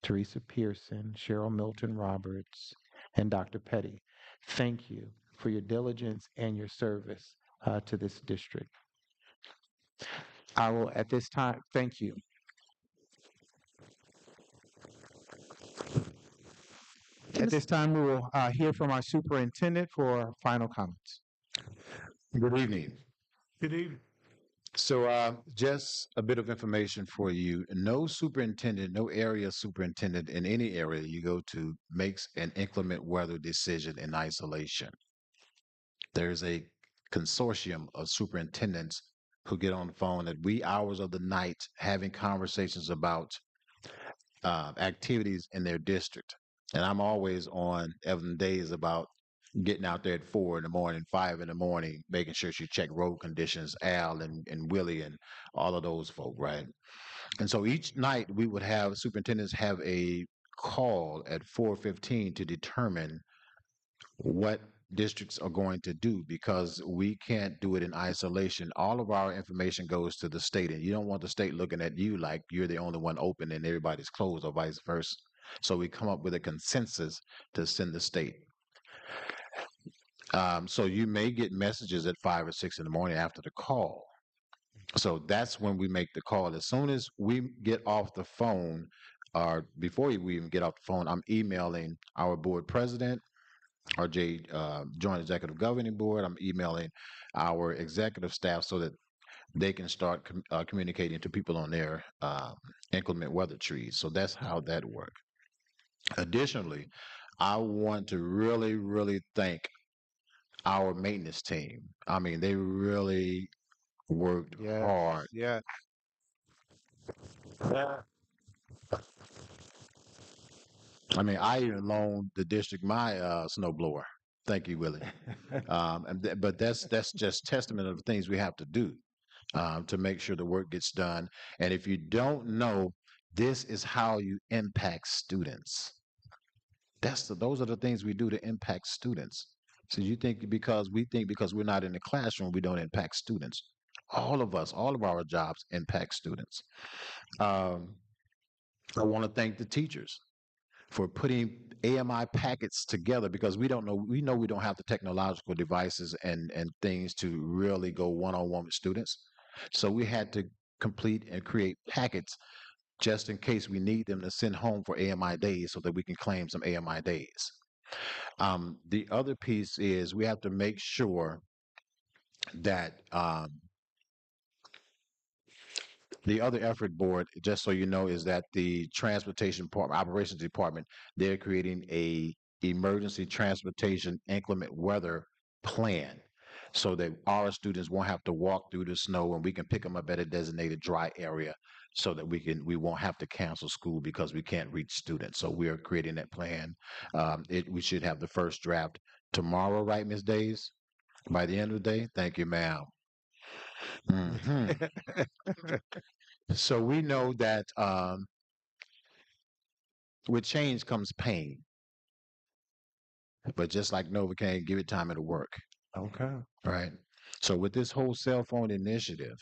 Teresa Pearson, Cheryl Milton Roberts, and Dr. Petty, thank you for your diligence and your service to this district. I will at this time, thank you. At this time, we will hear from our superintendent for final comments. Good evening. Good evening. So, just a bit of information for you. No superintendent, no area superintendent in any area you go to makes an inclement weather decision in isolation. There's a consortium of superintendents who get on the phone at wee hours of the night having conversations about activities in their district. And I'm always on Evan days about getting out there at 4 in the morning, 5 in the morning, making sure she check road conditions, Al and Willie and all of those folk, right? And so each night we would have superintendents have a call at 4:15 to determine what districts are going to do because we can't do it in isolation. All of our information goes to the state, and you don't want the state looking at you like you're the only one open and everybody's closed, or vice versa. So we come up with a consensus to send the state. So you may get messages at 5 or 6 in the morning after the call. So that's when we make the call. As soon as we get off the phone, or before we even get off the phone, I'm emailing our board president, our Joint Executive Governing Board. I'm emailing our executive staff so that they can start communicating to people on their inclement weather trees. So that's how that works. Additionally, I want to really, really thank our maintenance team. I mean, they really worked hard. Yeah. I mean, I even loaned the district my snow blower. Thank you, Willie. But that's just testament of the things we have to do to make sure the work gets done. And if you don't know, this is how you impact students. Those are the things we do to impact students. So you think because we're not in the classroom, we don't impact students. All of us, all of our jobs impact students. I want to thank the teachers for putting AMI packets together because we know we don't have the technological devices and things to really go one-on-one with students. So we had to complete and create packets just in case we need them to send home for AMI days so that we can claim some AMI days. The other piece is we have to make sure that the other effort board, just so you know, is that the transportation operations department, they're creating a emergency transportation inclement weather plan so that our students won't have to walk through the snow and we can pick them up at a designated dry area so that we won't have to cancel school because we can't reach students. So we are creating that plan. We should have the first draft tomorrow, right, Ms. Days? By the end of the day? Thank you, ma'am. So we know that with change comes pain. But just like Novocaine, give it time, it'll work. Okay. Right. So with this whole cell phone initiative,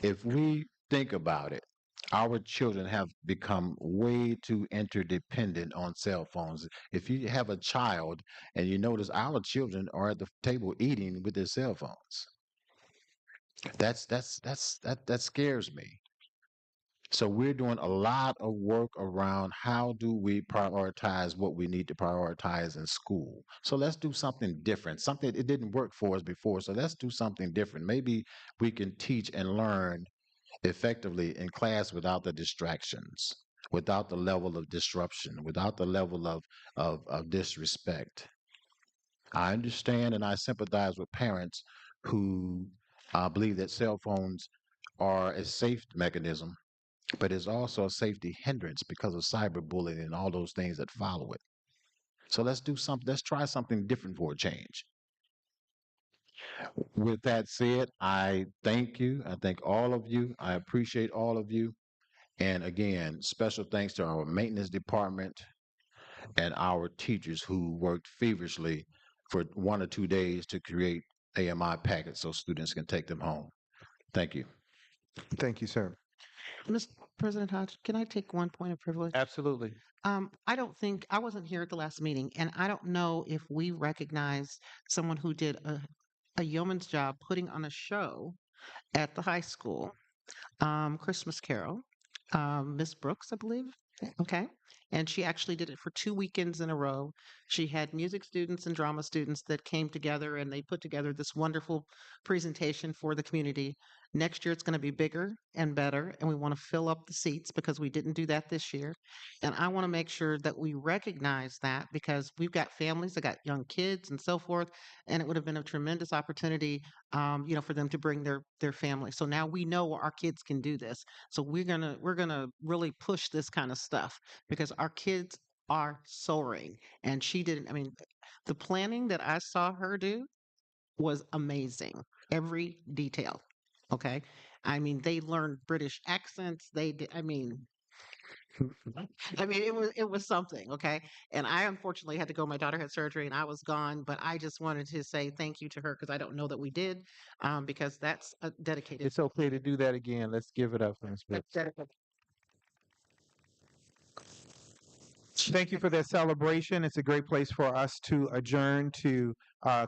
if we think about it, our children have become way too interdependent on cell phones. If you have a child and you notice our children are at the table eating with their cell phones, that scares me. So we're doing a lot of work around how do we prioritize what we need to prioritize in school. So let's do something different. Something it didn't work for us before. So let's do something different. Maybe we can teach and learn effectively in class without the distractions, without the level of disruption, without the level of disrespect. I understand and I sympathize with parents who believe that cell phones are a safe mechanism, but it's also a safety hindrance because of cyberbullying and all those things that follow it. So let's do something. Let's try something different for a change. With that said, I thank you. I thank all of you. I appreciate all of you. And again, special thanks to our maintenance department and our teachers who worked feverishly for 1 or 2 days to create AMI packets so students can take them home. Thank you. Thank you, sir. Mr. President Hodge, can I take one point of privilege? Absolutely. I don't think I wasn't here at the last meeting, and I don't know if we recognized someone who did a yeoman's job putting on a show at the high school, Christmas Carol. Miss Brooks, I believe. Okay. And she actually did it for 2 weekends in a row. She had music students and drama students that came together and they put together this wonderful presentation for the community. Next year, it's going to be bigger and better, and we want to fill up the seats because we didn't do that this year. And I want to make sure that we recognize that because we've got families that got young kids and so forth, and it would have been a tremendous opportunity, for them to bring their family. So now we know our kids can do this. So we're gonna really push this kind of stuff because our kids are soaring. And she didn't, I mean, the planning that I saw her do was amazing. Every detail. Okay. I mean, they learned British accents. They did, it was something, okay? And I unfortunately had to go. My daughter had surgery and I was gone, but I just wanted to say thank you to her because I don't know that we did, because that's a dedicated. It's okay to do that again. Let's give it up for Ms. Brooks. dedicated. Thank you for that celebration. It's a great place for us to adjourn to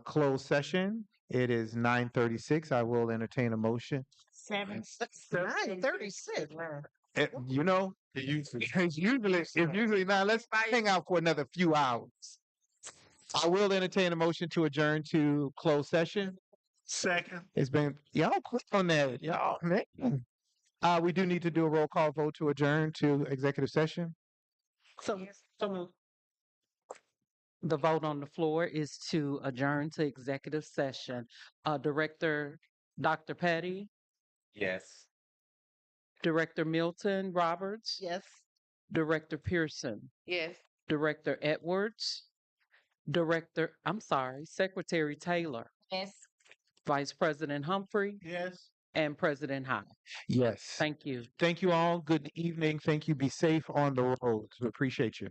closed session. It is 9:36. I will entertain a motion. 9:36. It's usually now. Let's hang out for another few hours. I will entertain a motion to adjourn to closed session. Second. It's been y'all quick on that, y'all. Man. We do need to do a roll call vote to adjourn to executive session. So moved. The vote on the floor is to adjourn to executive session. Director Dr. Petty, Yes. Director Milton Roberts, Yes. Director Pearson, Yes. Director Edwards, Secretary Taylor, Yes. Vice President Humphrey, Yes. and President Hyde. Yes. Thank you. Thank you all. Good evening. Thank you. Be safe on the roads. We appreciate you.